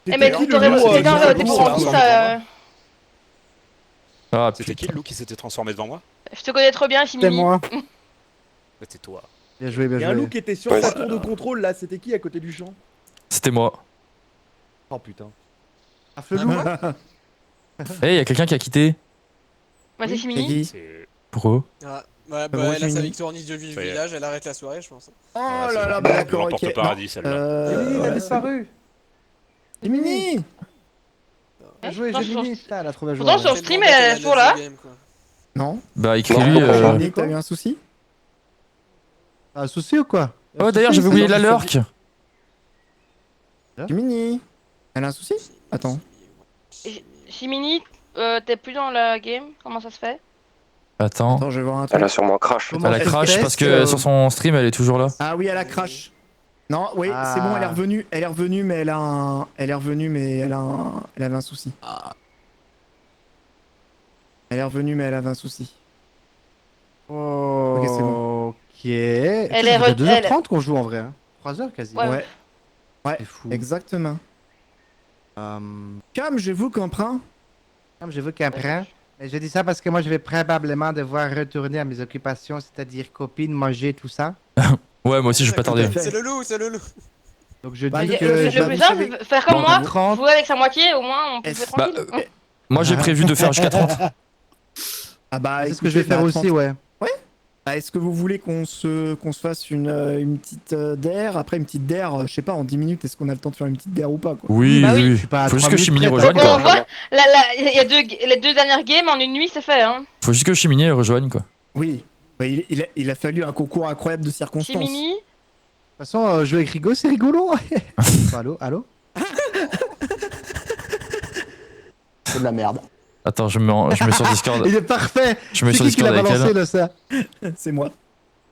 Eh mais tu t'aurais voté quelqu'un voté pour Anguille, ça. Ah C'était qui le loup qui s'était transformé devant moi? Je te connais trop bien, C'est Chimini. moi. Bah, c'est toi. Bien joué, Il bien y a un loup joué. qui était sur Ouais, sa ça- tour de contrôle là, c'était qui à côté du champ? C'était moi. Oh putain. Ah, feu loup. Eh, y a quelqu'un qui a quitté. Moi c'est Chimini. C'est- Pourquoi? Ah, ouais, bon, bah, elle a sa Chimini. victoire en idiot du Ça y est. village, elle arrête la soirée, je pense. Oh Ah, là c'est là, bon. bah d'accord, L'emporte ok. paradis, celle-là. Il a disparu. Mini. Bien joué, Non, j'ai Mini. Putain, elle a trouvé à jouer. Pourtant sur le stream elle est toujours là. Non. Bah écris-lui. Mini, t'as eu un souci? Un souci ou quoi? Oh d'ailleurs j'avais oublié la lurk. Mini. Elle a un souci? Attends. Chimini, t'es plus dans la game? Comment ça se fait? Attends. Attends, je vais voir un truc. Elle a sûrement crash. Elle a crash parce que sur son stream, elle est toujours là. Ah oui, elle a crash. Non, oui, c'est bon, elle est revenue, mais elle a un, elle est revenue, mais elle a un, elle avait un souci. Elle est revenue, mais elle avait un souci. Ok, c'est bon. Ok. Elle C'est est à 2h30 qu'on joue en vrai. Hein. 3h quasi. Ouais. Ouais, exactement. Comme je vous comprends. Comme je vous comprends. Mais je dis ça parce que moi, je vais probablement devoir retourner à mes occupations, c'est-à-dire copine, manger, tout ça. Ouais, moi aussi, je vais pas tarder. C'est le loup, c'est le loup. Donc je Bah, dis Le que... plus simple, faire comme moi, jouer avec sa moitié, au moins on peut jouer Bah, tranquille. moi, j'ai prévu de faire jusqu'à 30. Ah bah, C'est ce que je vais faire aussi, ouais. Ouais. Bah, est-ce que vous voulez qu'on se fasse une petite DAIR? Après, une petite DAIR, je sais pas, en 10 minutes, est-ce qu'on a le temps de faire une petite DAIR ou pas, quoi? Oui, Bah oui. oui. Je suis pas à Faut juste 3 que minutes Chimini près, rejoigne, Donc on quoi. voit, il y a les deux dernières games en une nuit, c'est fait. Hein. Faut juste que Chimini elle rejoigne, quoi. Oui. Bah, il a fallu un concours incroyable de circonstances. Chimini, De toute façon, jouer avec Rigo, c'est rigolo. Allô, allô. C'est de la merde. Attends, je mets sur Discord. Il est parfait. Je mets C'est sur qui Discord l'a avec balancé elle. là, ça? C'est moi.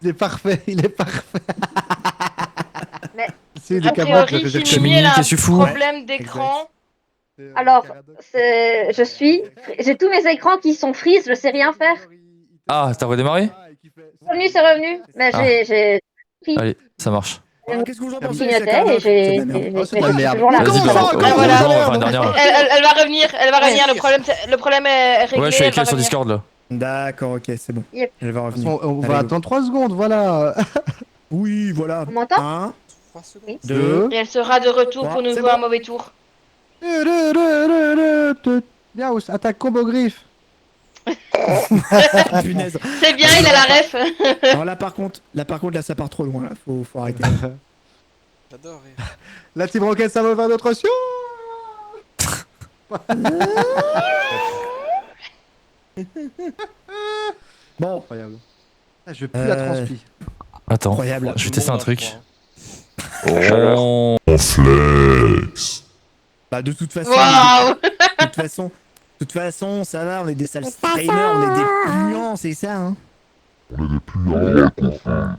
Il est parfait, il est parfait. Mais C'est des a camarades, priori, je vais dire Chimini, elle a qu'est-ce que tu un fous problème d'écran. alors, j'ai tous mes écrans qui sont freeze, je sais rien faire. Ah, t'as redémarré? C'est revenu, mais Ah. j'ai pris. Allez, ça marche. Qu'est-ce que vous en Je pensez? clignotais et j'ai. c'est de la merde. Toujours là. Vas-y, Ah, voilà. on va faire une dernière. Elle va revenir, le problème est réglé. Ouais, je suis avec elle va elle sur revenir. Discord là. D'accord, ok, c'est bon. Yep. Elle va De toute revenir. façon, on Allez, va go. attendre 3 secondes, voilà. Oui, voilà. On m'entend? 1, 3 secondes. 2. Et elle sera de retour pour nous C'est jouer un bon. mauvais tour. Bien, attaque combo griffe. Punaise. C'est bien, il a la ref. Alors là, par contre, ça part trop loin. Là. Faut arrêter. J'adore rire. La Team Rocket, ça va faire d'autres sions. Bon, Incroyable. Ah, je veux plus la transpi. Attends, Incroyable. je vais tester un truc. On flex. bah de toute façon, Waouh. de toute façon, ça va. On est des sales streamers, on est des puants, c'est ça. Hein. On est des puants, copains.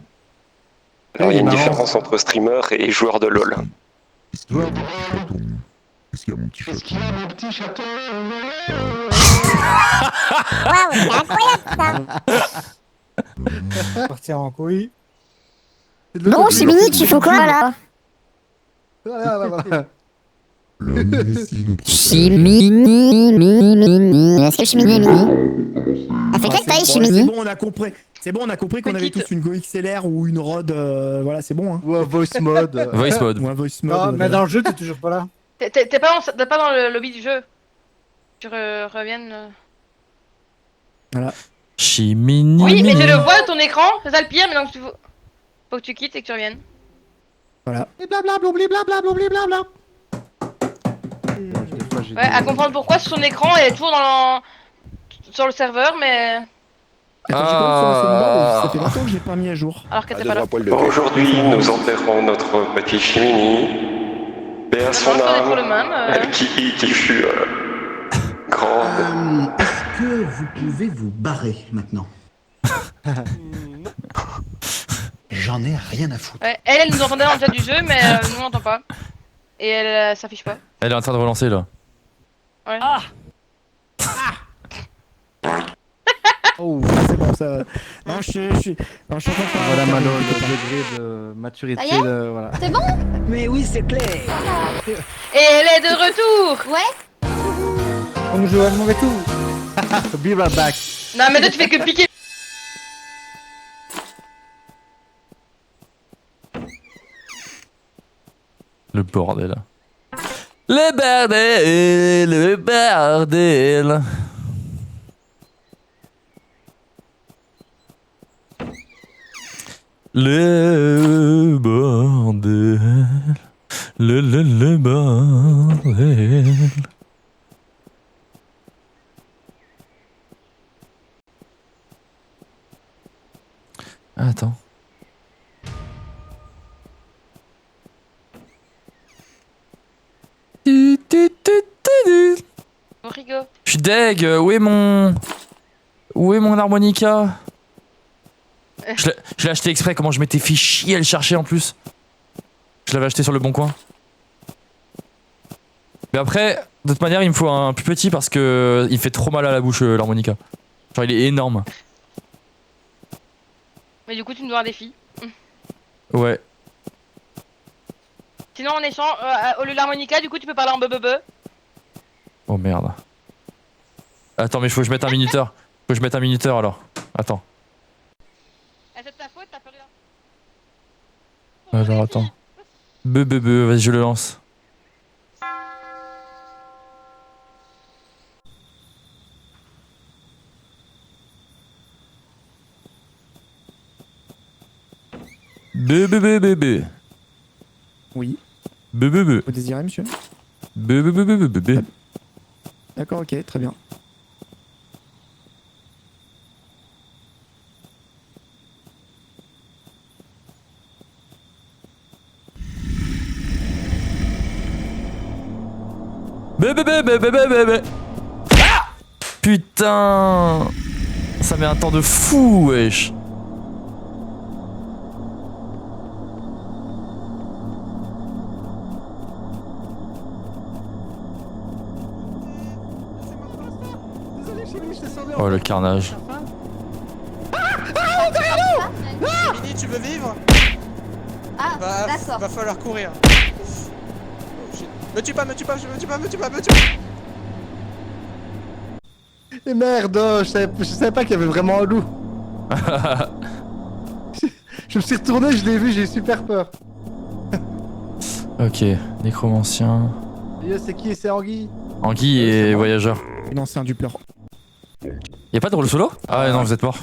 Alors il y a une différence entre streamer et joueur de LoL. Qu'est-ce qu'il y a, mon petit chaton? Waouh, c'est incroyable ça. Partir en couille. Bon, Chimini, tu fais quoi là? Voilà. Chimini, est-ce que Chimini, Mini? Elle fait quelle taille, C'est Chimini? bon, on a compris. C'est bon, on a compris qu'on avait tous une Go XLR ou une Rod. Voilà, c'est bon. Hein. Ou un voice mode. Voice mode. Ou un voice mode. Non, mais dans le jeu, t'es toujours pas là. T'es pas dans le lobby du jeu. Tu reviennes. Voilà. Chimini. Oui, mais je le vois ton écran, c'est ça le pire, mais donc faut que tu quittes et que tu reviennes. Voilà. Et blablabla, blablabla. Ouais, à comprendre pourquoi sur son écran elle est toujours sur le serveur, mais. Ça fait longtemps que j'ai pas mis à jour. Alors qu'elle était pas là. Aujourd'hui, nous enterrons notre petit Chimini. Paix à son pour le âme. même. Elle qui fut grande. Est-ce que vous pouvez vous barrer maintenant? J'en ai rien à foutre. Ouais, elle nous entendait dans le chat du jeu, mais nous on n'entend pas. Et elle s'affiche pas. Elle est en train de relancer là. Ouais. Oh, c'est bon ça. Non, je suis en train de faire. Voilà Malo, le degré de maturité. Ça y est Voilà. C'est bon? Mais oui, c'est clair. Et elle est de retour. Ouais. On joue à le mauvais tour. Be right back. Non, mais toi tu fais que piquer. Le bordel. Le bordel, le bordel. Le bordel. Le bordel. Attends. Rigo. Je suis deg, où est mon harmonica? Je l'ai acheté exprès, comment je m'étais fait chier à le chercher en plus. Je l'avais acheté sur le bon coin. Mais après, de toute manière, il me faut un plus petit parce que il fait trop mal à la bouche l'harmonica. Genre il est énorme. Mais du coup, tu me dois un défi. Ouais. Sinon, en échange, au lieu de l'harmonica, du coup, tu peux parler en bebe. Oh merde. Attends, mais faut que je mette un minuteur. Faut que je mette un minuteur alors. Attends. C'est de ta faute, t'as perdu Alors attends. Vas-y, je le lance. Bébé. Oui. Bébé. Vous désirez, monsieur? Bébé. D'accord, ok, très bien. Bébé. Ah putain. Ça met un temps de fou, wesh. Oh le carnage. Mini, tu veux vivre? Ah, d'accord. Va falloir courir. Me tue pas. Et merde, je savais pas qu'il y avait vraiment un loup. Je me suis retourné, je l'ai vu, j'ai eu super peur. Ok, nécromancien. C'est qui? C'est Anguille? Anguille et voyageur. L'ancien du peur. Y'a pas de rôle solo? Ah ouais, non, vous êtes mort.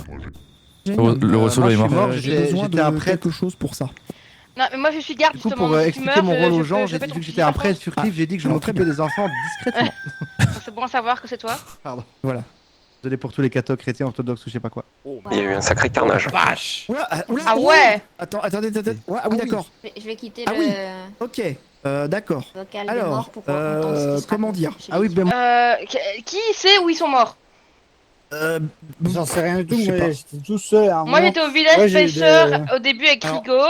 Le rôle solo est mort. J'ai besoin de quelque chose pour ça. Non, mais moi je suis garde Du coup, justement. pour Si tu expliquer meurs, mon rôle aux je gens, peux j'ai dit te vu que j'étais un prêtre furtif, j'ai dit que je m'occupais des enfants discrètement. C'est bon à savoir que c'est toi. Pardon. Voilà. Désolé pour tous les cathos chrétiens orthodoxes ou je sais pas quoi. Il y a eu un sacré carnage. Vache. Ah ouais. Attendez. Ouais, ah oui, d'accord. Je vais quitter Ah le oui. Ok, d'accord. vocal des Alors, morts pour entendre ce qui se comment raconte dire? chez Ah oui, les ben Qui sait où ils sont morts? J'en sais rien du tout, je sais mais pas. j'étais tout seul. à un Moi moment. j'étais au village Ouais, j'ai eu pêcheur des- au début avec Alors- Rigo.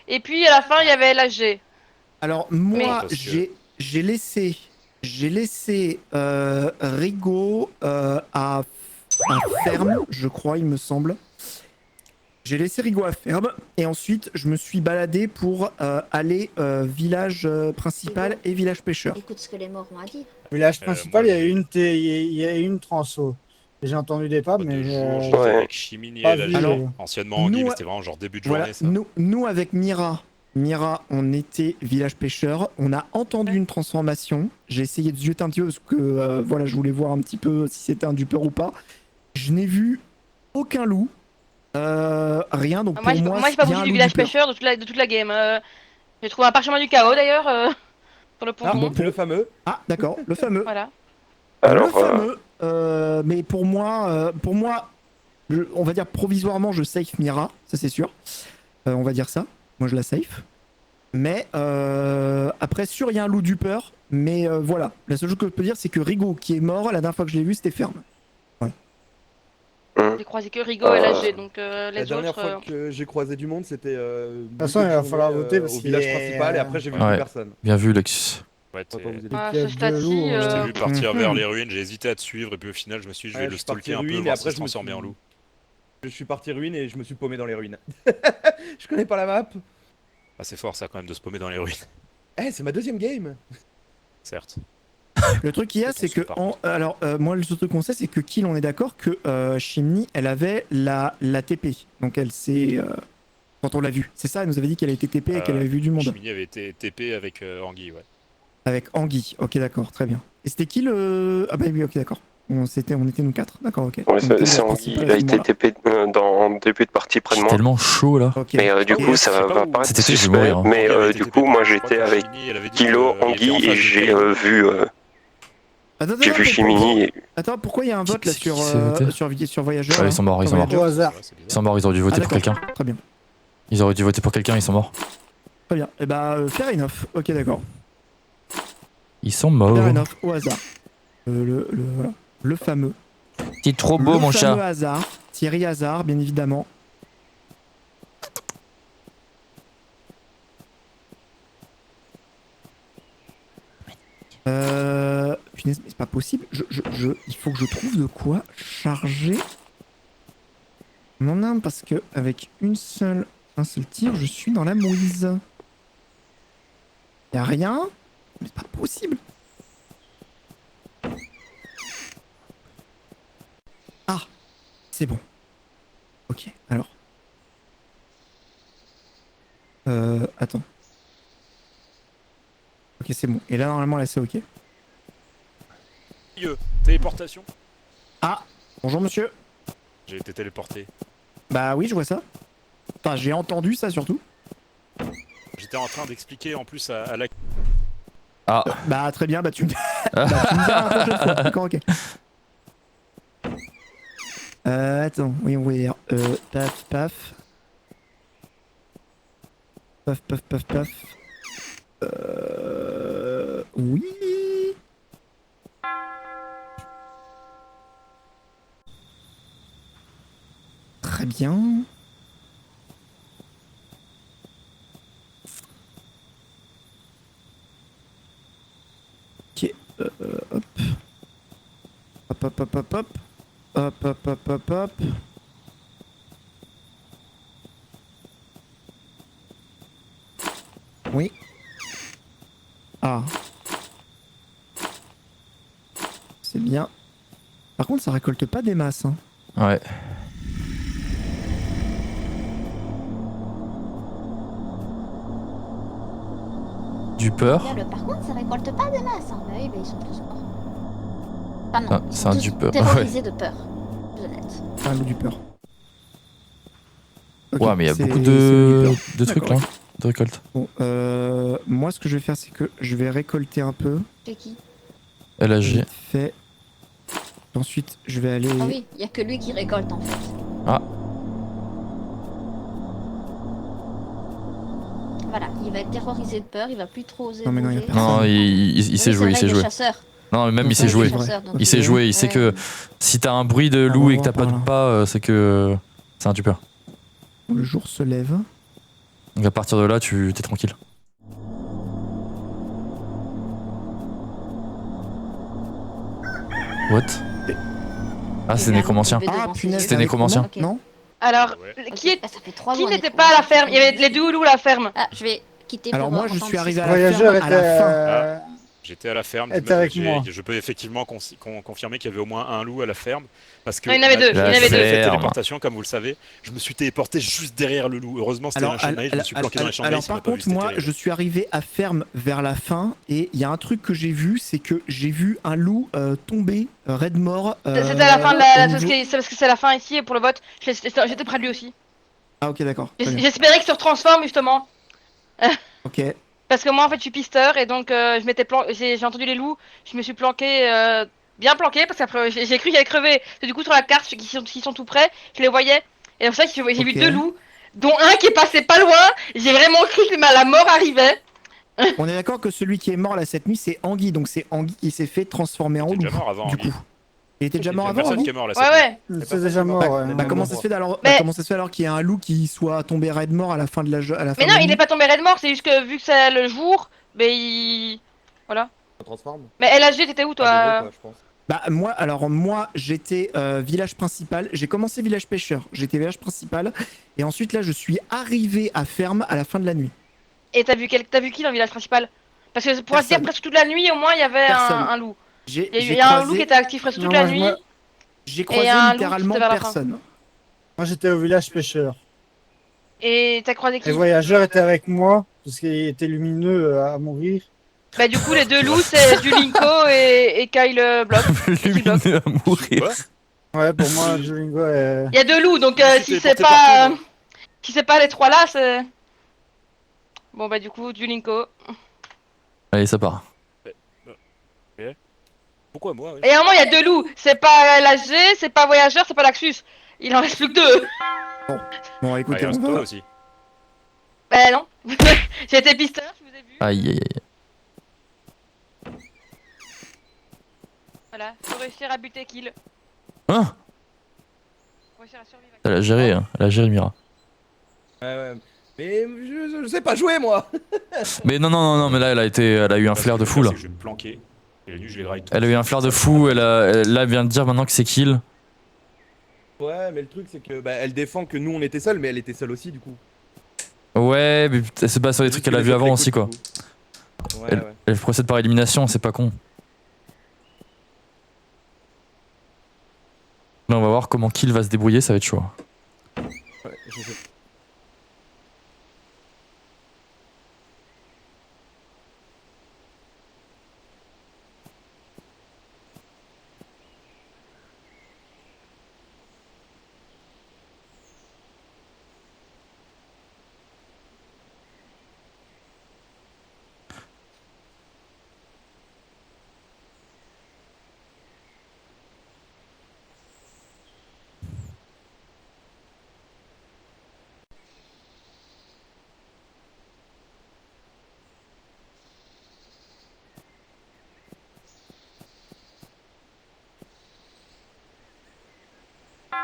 Et puis à la fin il y avait LHG. Alors moi, Parce que- j'ai laissé Rigo à ferme, je crois, il me semble. J'ai laissé Rigo à ferme et ensuite je me suis baladé pour aller village principal et village pêcheur. Écoute ce que les morts m'ont dit. Village principal, moi, il y a une transfo. J'ai entendu des pas, mais. J'étais Ouais. avec Chimini Pas et vu, LHG. alors, Anciennement Anguille, nous, mais c'était vraiment genre début de Voilà, journée ça. nous avec Mira, on était village pêcheur. On a entendu une transformation. J'ai essayé de zioter un petit peu parce que voilà, je voulais voir un petit peu si c'était un dupeur ou pas. Je n'ai vu aucun loup, rien. Donc Moi pour j'ai moi, pas il y a bougé un du loup village dupeur. pêcheur de toute la game. J'ai trouvé un parchemin du chaos d'ailleurs sur le pont. Le fameux. Ah, d'accord, le fameux. Voilà. Alors, Le fameux. Mais pour moi, on va dire provisoirement, je safe Mira, ça c'est sûr. On va dire ça. Moi, je la safe. Mais après, sûr, il y a un loup dupeur. Mais voilà, la seule chose que je peux dire, c'est que Rigo, qui est mort, la dernière fois que je l'ai vu, c'était ferme. J'ai croisé que Rigo et LHG, donc La les dernière autres. fois que j'ai croisé du monde, c'était. De toute façon, il va falloir voter parce au qu'il village est- principal et après j'ai vu Ouais. plus personne. Bien vu, Lexus. Ouais, t'es- Ah, Il y a ce stade-ci, deux loups, Je t'ai euh, vu partir vers les ruines, j'ai hésité à te suivre et puis au final je me suis dit je vais Ouais, le je suis parti stalker un peu, ruine et voir après, s'il se je me transformer suis- en loup. Je suis parti ruine et je me suis paumé dans les ruines. Je connais pas la map. Ah, c'est fort ça quand même de se paumer dans les ruines. Eh, c'est ma deuxième game. Certes. Le truc qu'il y a, c'est que. Alors, moi, le seul truc qu'on sait, c'est que Kill, on est d'accord que Chimni, elle avait la TP. Donc, elle s'est. Quand on l'a vue. C'est ça, elle nous avait dit qu'elle a été TP et qu'elle avait vu du monde. Chimini avait été TP avec Anguille, ouais. Avec Anguille. Ok, d'accord, très bien. Et c'était qui le. Ah, bah oui, ok, d'accord. On était nous 4. D'accord, ok. Ouais, On était c'est le Anguille, principal il a à ce été moment-là. TP en début de partie près de moi. Tellement chaud là. Ok. Mais du coup, ça va pas être Cet été, je vais suspect. mourir, hein. Mais du coup, moi j'étais avec Kilo, Anguille et j'ai vu. J'ai vu Chimini. Et... Attends, pourquoi il y a un vote là sur, s'est voté sur Voyageur Ouais, là ils sont morts, ils sont morts. Sur Voyageur. hasard. Ils sont morts, ils auraient dû voter Ah, pour d'accord. quelqu'un. Très bien. Ils auraient dû voter pour quelqu'un, ils sont morts. Très bien. Et bah, fair enough. Ok, d'accord. Ils sont morts. Fair enough, au hasard. Voilà. le fameux. T'es trop beau, mon Le fameux chat. Hazard, Thierry Hazard, bien évidemment. Punaise, mais c'est pas possible. Il faut que je trouve de quoi charger. Mon arme, parce que avec un seul tir, je suis dans la mouise. Y'a rien? Mais c'est pas possible. Ah, c'est bon. Ok, alors. Attends. Ok, c'est bon. Et là, normalement, là, c'est ok. Téléportation. Ah, bonjour monsieur. J'ai été téléporté. Bah oui, je vois ça. Enfin, j'ai entendu ça surtout. J'étais en train d'expliquer en plus à la... Ah. Bah très bien, bah tu me bah, tu me diras la prochaine fois. D'accord, ok. Attends, oui, on va dire. Paf, paf. Paf, paf, paf, paf. Oui. Très bien. Ok, hop. Hop, hop, hop, hop, hop. Hop, hop, hop, hop, hop. Oui. Ah. C'est bien. Par contre, ça récolte pas des masses. Hein. Ouais. Du peur. Par contre, ça récolte pas des masses. Hein. Bah oui, bah ils sont tous morts. Ah non, Ah, ils c'est sont un tous du peur. terrorisés de peur. Plus honnête. Un loup du peur. Ok, Ouais, mais il y a c'est- beaucoup c'est le de du peur. trucs là. D'accord. De récolte. Bon, moi, ce que je vais faire, c'est que je vais récolter un peu. C'est qui? LHG. Vite fait. Ensuite, je vais aller. Ah oui, il y a que lui qui récolte en fait. Ah. Voilà, il va être terrorisé de peur, il va plus trop oser Non, mais non, il y a bouger. Non, il Oui, sait c'est jouer, vrai, il sait est jouer. chasseur. Non, mais même Donc, il sait ça, jouer. c'est vrai. Chasseur, donc Il sait jouer, il sait ouais. que si t'as un bruit de loup et que t'as pas de pas, c'est que c'est un du peur. Le jour se lève. Donc à partir de là, tu t'es tranquille. What? Ah, c'est nécromancien. Ah, punaise, C'était avec nécromancien. moi, Non? Alors, qui n'était pas à la ferme? Il y avait les deux loups à la ferme. Ah, je vais quitter Alors pour moi, je entendre suis ce arrivé qui à se la passe. ferme à la fin. J'étais à la ferme. était avec moi. Je peux effectivement confirmer qu'il y avait au moins un loup à la ferme. Parce que Non, il y en avait deux, il y en avait deux. Cette ferme. téléportation, comme vous le savez, je me suis téléporté juste derrière le loup. Heureusement, c'était un chênail, je me suis planqué dans les chênails. alors par contre, moi, je suis arrivé à ferme vers la fin et il y a un truc que j'ai vu, c'est que j'ai vu un loup tomber, raide mort. C'était à la fin de la. au C'est niveau- parce que c'est la fin ici pour le vote. J'étais près de lui aussi. Ah ok, d'accord. très bien. J'espérais qu'il se transforme justement. Ok. Parce que moi en fait je suis pisteur et donc je m'étais j'ai entendu les loups, je me suis planqué, bien planqué parce qu'après j'ai cru qu'il allait crever. Et du coup sur la carte qui sont tout près, je les voyais. Et c'est ça que j'ai vu Ok. deux loups, dont un qui est passé pas loin. J'ai vraiment cru que la mort arrivait. On est d'accord que celui qui est mort là cette nuit, c'est Anguille, donc c'est Anguille qui s'est fait transformer en loup. déjà mort avant, du Anguille. coup. Il était déjà Il y a mort avant. personne Anguille qui est mort là. Ouais ouais. C'est déjà mort. ouais. Bah comment ça se fait alors Mais- comment ça se fait alors qu'il y a un loup qui soit tombé raide mort à la fin de la à la fin Mais de non, la il nuit est pas tombé raide mort, c'est juste que vu que c'est le jour, mais il. Voilà. On transforme. Mais LHG, t'étais où toi? Bah moi j'étais village principal, j'ai commencé village pêcheur, j'étais village principal et ensuite là je suis arrivé à ferme à la fin de la nuit. Et t'as vu qui dans le village principal? Parce que pour ainsi dire, presque toute la nuit au moins il y avait Personne. un loup. J'ai Il y a un loup qui était actif presque toute Non, la moi, nuit. moi- J'ai Et croisé un loup littéralement qui était vers la fin. personne. Moi j'étais au village pêcheur. Et t'as croisé qui? Les voyageurs étaient avec moi parce qu'ils étaient lumineux à mourir. Bah du coup les deux loups c'est Dulinko et Kyle Block. Lumineux à mourir. Ouais, pour moi, Jolingo est. Il y a deux loups donc Je si suis c'est téléporté pas partout, si c'est pas les trois là c'est. Bon bah du coup Dulinko. Allez, ça part. Pourquoi moi oui. Et à un moment il y a deux loups, c'est pas LHG, c'est pas Voyageur, c'est pas Laxus. Il en reste plus que deux. Bon Ah, écoutez, il reste on toi va. aussi. Bah non. J'ai été pisteur, je vous ai vu. Aïe, aïe, aïe. Voilà, faut réussir à buter kill. Hein? Faut réussir à survivre. Elle a géré, hein. Elle a géré Mira. Ouais. Mais je sais pas jouer moi. Mais non, mais là elle a eu un flair de fou là. Je vais me planquer. Et la nuit, je les graille. Elle a eu un flair de fou, là elle vient de dire maintenant que c'est kill. Ouais, mais le truc c'est que elle défend que nous on était seuls, mais elle était seule aussi du coup. Ouais, mais elle se base sur les trucs qu'elle a vu avant aussi quoi. Ouais. Elle procède par élimination, c'est pas con. Là on va voir comment kill va se débrouiller, ça va être chaud. Ouais, je sais.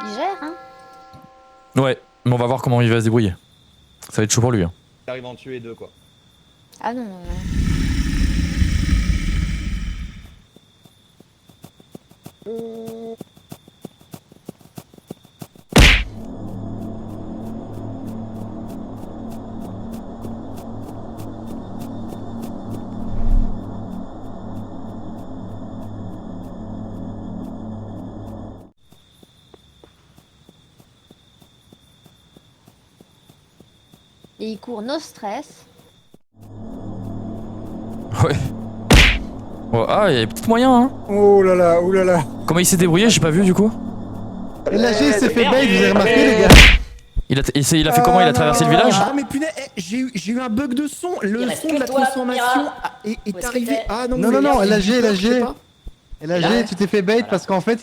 Il gère, hein. Ouais, mais on va voir comment il va se débrouiller. Ça va être chaud pour lui. Hein. Il arrive à en tuer 2 quoi. Ah non. Et il court no stress. Ouais. Oh, ah, il y a peut-être moyen, hein. Oh là là. Comment il s'est débrouillé, j'ai pas vu du coup. LAG s'est fait bait, vous avez remarqué les gars. Il a fait comment? Il a traversé le village? Ah mais punaise, j'ai eu un bug de son. Le son de la transformation est arrivé. Ah non, Non, LAG, Ah. tu t'es fait bait parce qu'en fait,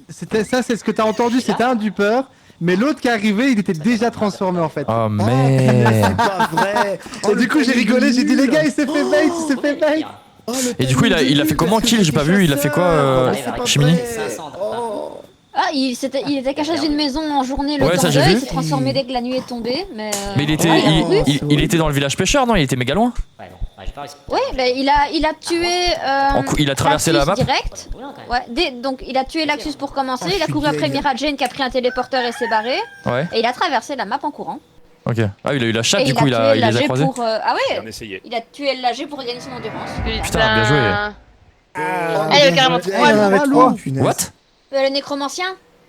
c'était ça, c'est ce que t'as entendu, c'était un dupeur. Mais l'autre qui est arrivé, il était déjà transformé en fait. Oh merde. C'est pas vrai. Et du coup, j'ai rigolé, j'ai dit les gars, il s'est fait bait, Et du coup, il a fait comment kill? J'ai pas vu, il a fait quoi, Chimini? Ah, il était caché dans une maison en journée le Ouais, temps ça, j'ai d'eux, vu. il s'est transformé dès que la nuit est tombée, mais... Mais il était dans le village pêcheur, non? Il était méga loin. Ouais, bah, il a tué... Il a traversé la Laxus map. direct. Ouais, donc il a tué Laxus pour commencer, il a couru après Mira Jane qui a pris un téléporteur et s'est barré. Ouais. Et il a traversé la map en courant. Ok. Ah, il a eu la chatte, Et du coup, il tué les a l'AG croisés. pour, ah ouais, On essayait. il a tué le l'AG pour regagner son endurance. Putain, bien joué. Ah, il y avait carrément 3 loups. What? Le nécromancien.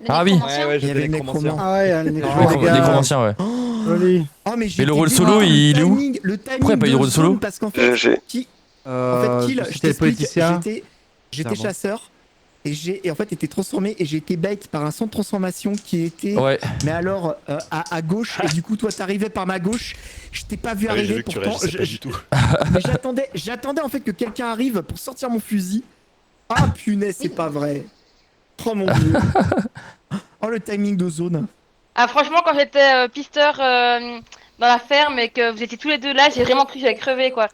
Ah oui. Ouais, je faisais nécromancien. Ah ouais, les Nécromancien, ouais. Joli. Mais le rôle solo, il est où? Pourquoi il n'y a pas eu de rôle solo? Parce qu'en fait, Kill, c'était le t'explique, politicien. J'étais chasseur et en fait j'étais transformé et j'ai été bait par un son de transformation qui était mais alors à gauche et du coup toi t'arrivais par ma gauche, je t'ai pas vu Ah oui, j'ai arriver vu que tu pourtant réagissais pas du tout. mais j'attendais en fait que quelqu'un arrive pour sortir mon fusil. Ah punaise, c'est pas vrai. Oh mon dieu. Oh le timing de zone. Ah franchement quand j'étais pisteur dans la ferme et que vous étiez tous les deux là, j'ai vraiment cru que j'allais crever quoi.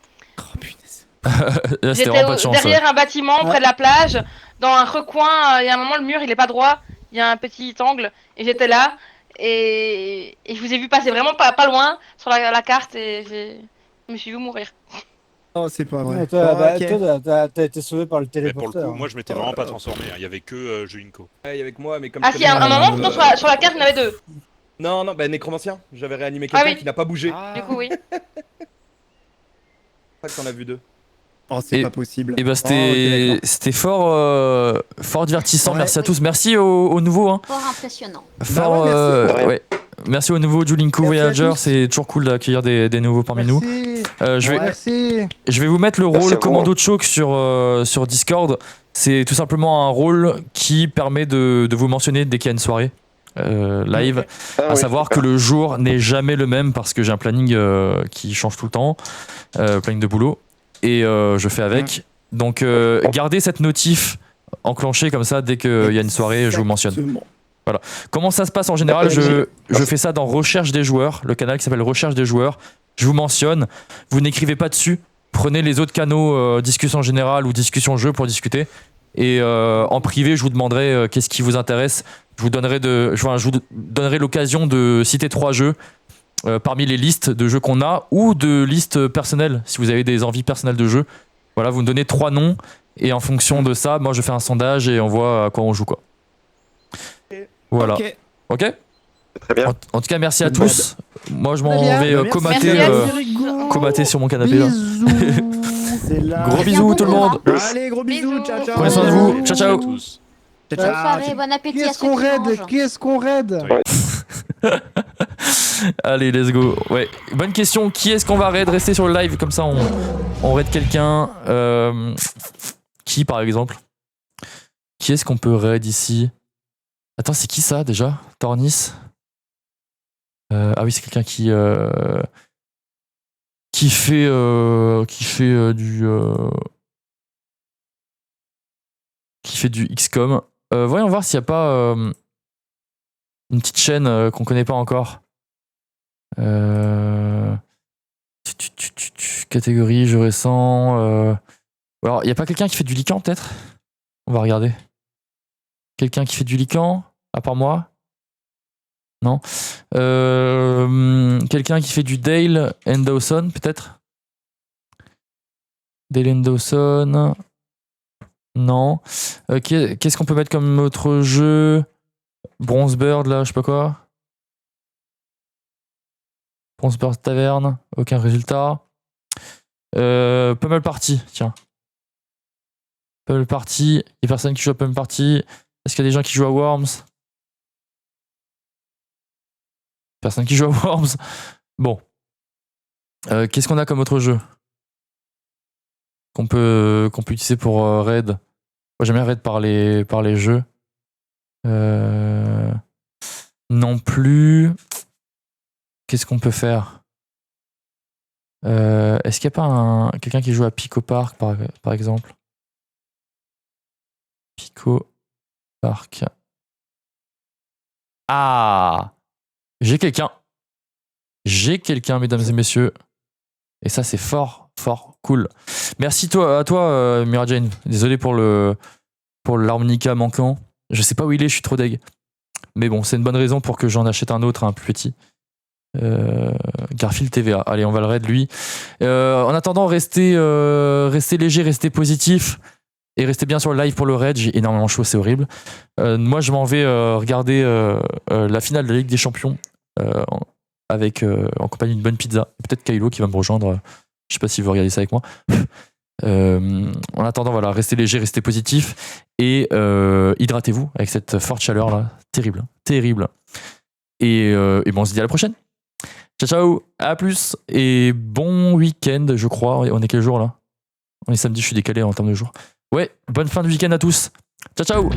Là, c'était J'étais vraiment pas de chance. derrière un bâtiment près de la plage, dans un recoin, il y a un moment le mur il est pas droit, il y a un petit angle et j'étais là et je vous ai vu passer vraiment pas loin sur la carte et je me suis vu mourir. Oh c'est pas vrai. Ouais, toi, ok. t'as été sauvé par le Mais pour le téléporteur. coup, moi je m'étais vraiment pas transformé, hein. Il y avait que Julinko. Ouais, il y avait que moi, mais comme Ah je si, à un connais- moment pourtant sur la carte il y en avait 2. Non, nécromancien. J'avais réanimé quelqu'un oui. qui n'a pas bougé. Du coup oui. C'est pas que t'en as vu 2. Oh c'est pas possible. Et bah c'était fort divertissant. Ouais. Merci à tous. Merci aux nouveaux. Hein. Fort impressionnant. Fort, merci. ouais. Merci aux nouveaux Julinko Merci à Voyager. tous. C'est toujours cool d'accueillir des nouveaux parmi nous. Merci. Je vais vous mettre le Merci à rôle vous. Commando de Choc sur Discord. C'est tout simplement un rôle qui permet de vous mentionner dès qu'il y a une soirée live. À savoir que le jour n'est jamais le même parce que j'ai un planning qui change tout le temps. Planning de boulot. Et je fais avec. Donc gardez cette notif enclenchée comme ça dès qu'il y a une soirée, je vous mentionne. Voilà. Comment ça se passe en général? Je fais ça dans Recherche des joueurs, le canal qui s'appelle Recherche des joueurs. Je vous mentionne. Vous n'écrivez pas dessus. Prenez les autres canaux discussion générale ou discussion jeu pour discuter. Et en privé, je vous demanderai qu'est-ce qui vous intéresse. Je vous donnerai l'occasion de citer 3 jeux parmi les listes de jeux qu'on a ou de listes personnelles. Si vous avez des envies personnelles de jeux, voilà, vous me donnez 3 noms et en fonction de ça, moi je fais un sondage et on voit à quoi on joue quoi. Voilà. Ok. Très bien. En tout cas, merci à tous. Moi, je m'en vais comater sur mon canapé. Là. Gros bisous tout le monde. Allez, gros bisous. Ciao, ciao. Prenez soin de vous. Ciao, ciao. Bonne soirée, bon appétit à ceux Qui est-ce qu'on raid Allez, let's go. Ouais, bonne question. Qui est-ce qu'on va raid? Restez sur le live, comme ça on raid quelqu'un. Qui par exemple? Qui est-ce qu'on peut raid ici? Attends, c'est qui ça déjà? Tornis? Ah oui, c'est quelqu'un qui fait du XCOM. Voyons voir s'il n'y a pas une petite chaîne qu'on connaît pas encore. Catégorie, jeu récent. Alors, il n'y a pas quelqu'un qui fait du Lycan peut-être? On va regarder. Quelqu'un qui fait du Lycan, à part moi? Non. Quelqu'un qui fait du Dale and Dawson, peut-être? Dale and Dawson. Non. Qu'est-ce qu'on peut mettre comme autre jeu? Bronzebird, là, je sais pas quoi. Bronzebird Taverne, aucun résultat. Pummel Party, tiens. Pummel Party, il y a personne qui joue à Pummel Party. Est-ce qu'il y a des gens qui jouent à Worms? Personne qui joue à Worms. Bon. Qu'est-ce qu'on a comme autre jeu qu'on peut utiliser pour raid? Moi j'aime bien raid par les jeux. Non plus. Qu'est-ce qu'on peut faire? Est-ce qu'il n'y a pas quelqu'un qui joue à Pico Park par exemple? Pico Park. Ah! J'ai quelqu'un, mesdames et messieurs. Et ça, c'est fort cool. Merci à toi, Mira Jane. Désolé pour l'harmonica manquant. Je sais pas où il est, je suis trop deg. Mais bon, c'est une bonne raison pour que j'en achète un autre, un plus petit. Garfield TVA. Allez, on va le raid lui. En attendant, restez léger, restez positif. Et restez bien sur le live pour le raid. J'ai énormément chaud, c'est horrible. Moi, je m'en vais regarder la finale de la Ligue des Champions. En compagnie d'une bonne pizza. Peut-être Kylo qui va me rejoindre. Je sais pas s'il veut regarder ça avec moi. En attendant, voilà, restez léger, restez positif et hydratez-vous avec cette forte chaleur là. Terrible. Et bon, on se dit à la prochaine. Ciao, à plus et bon week-end, je crois. On est quel jour là? On est samedi, je suis décalé en termes de jour. Ouais, bonne fin de week-end à tous. Ciao.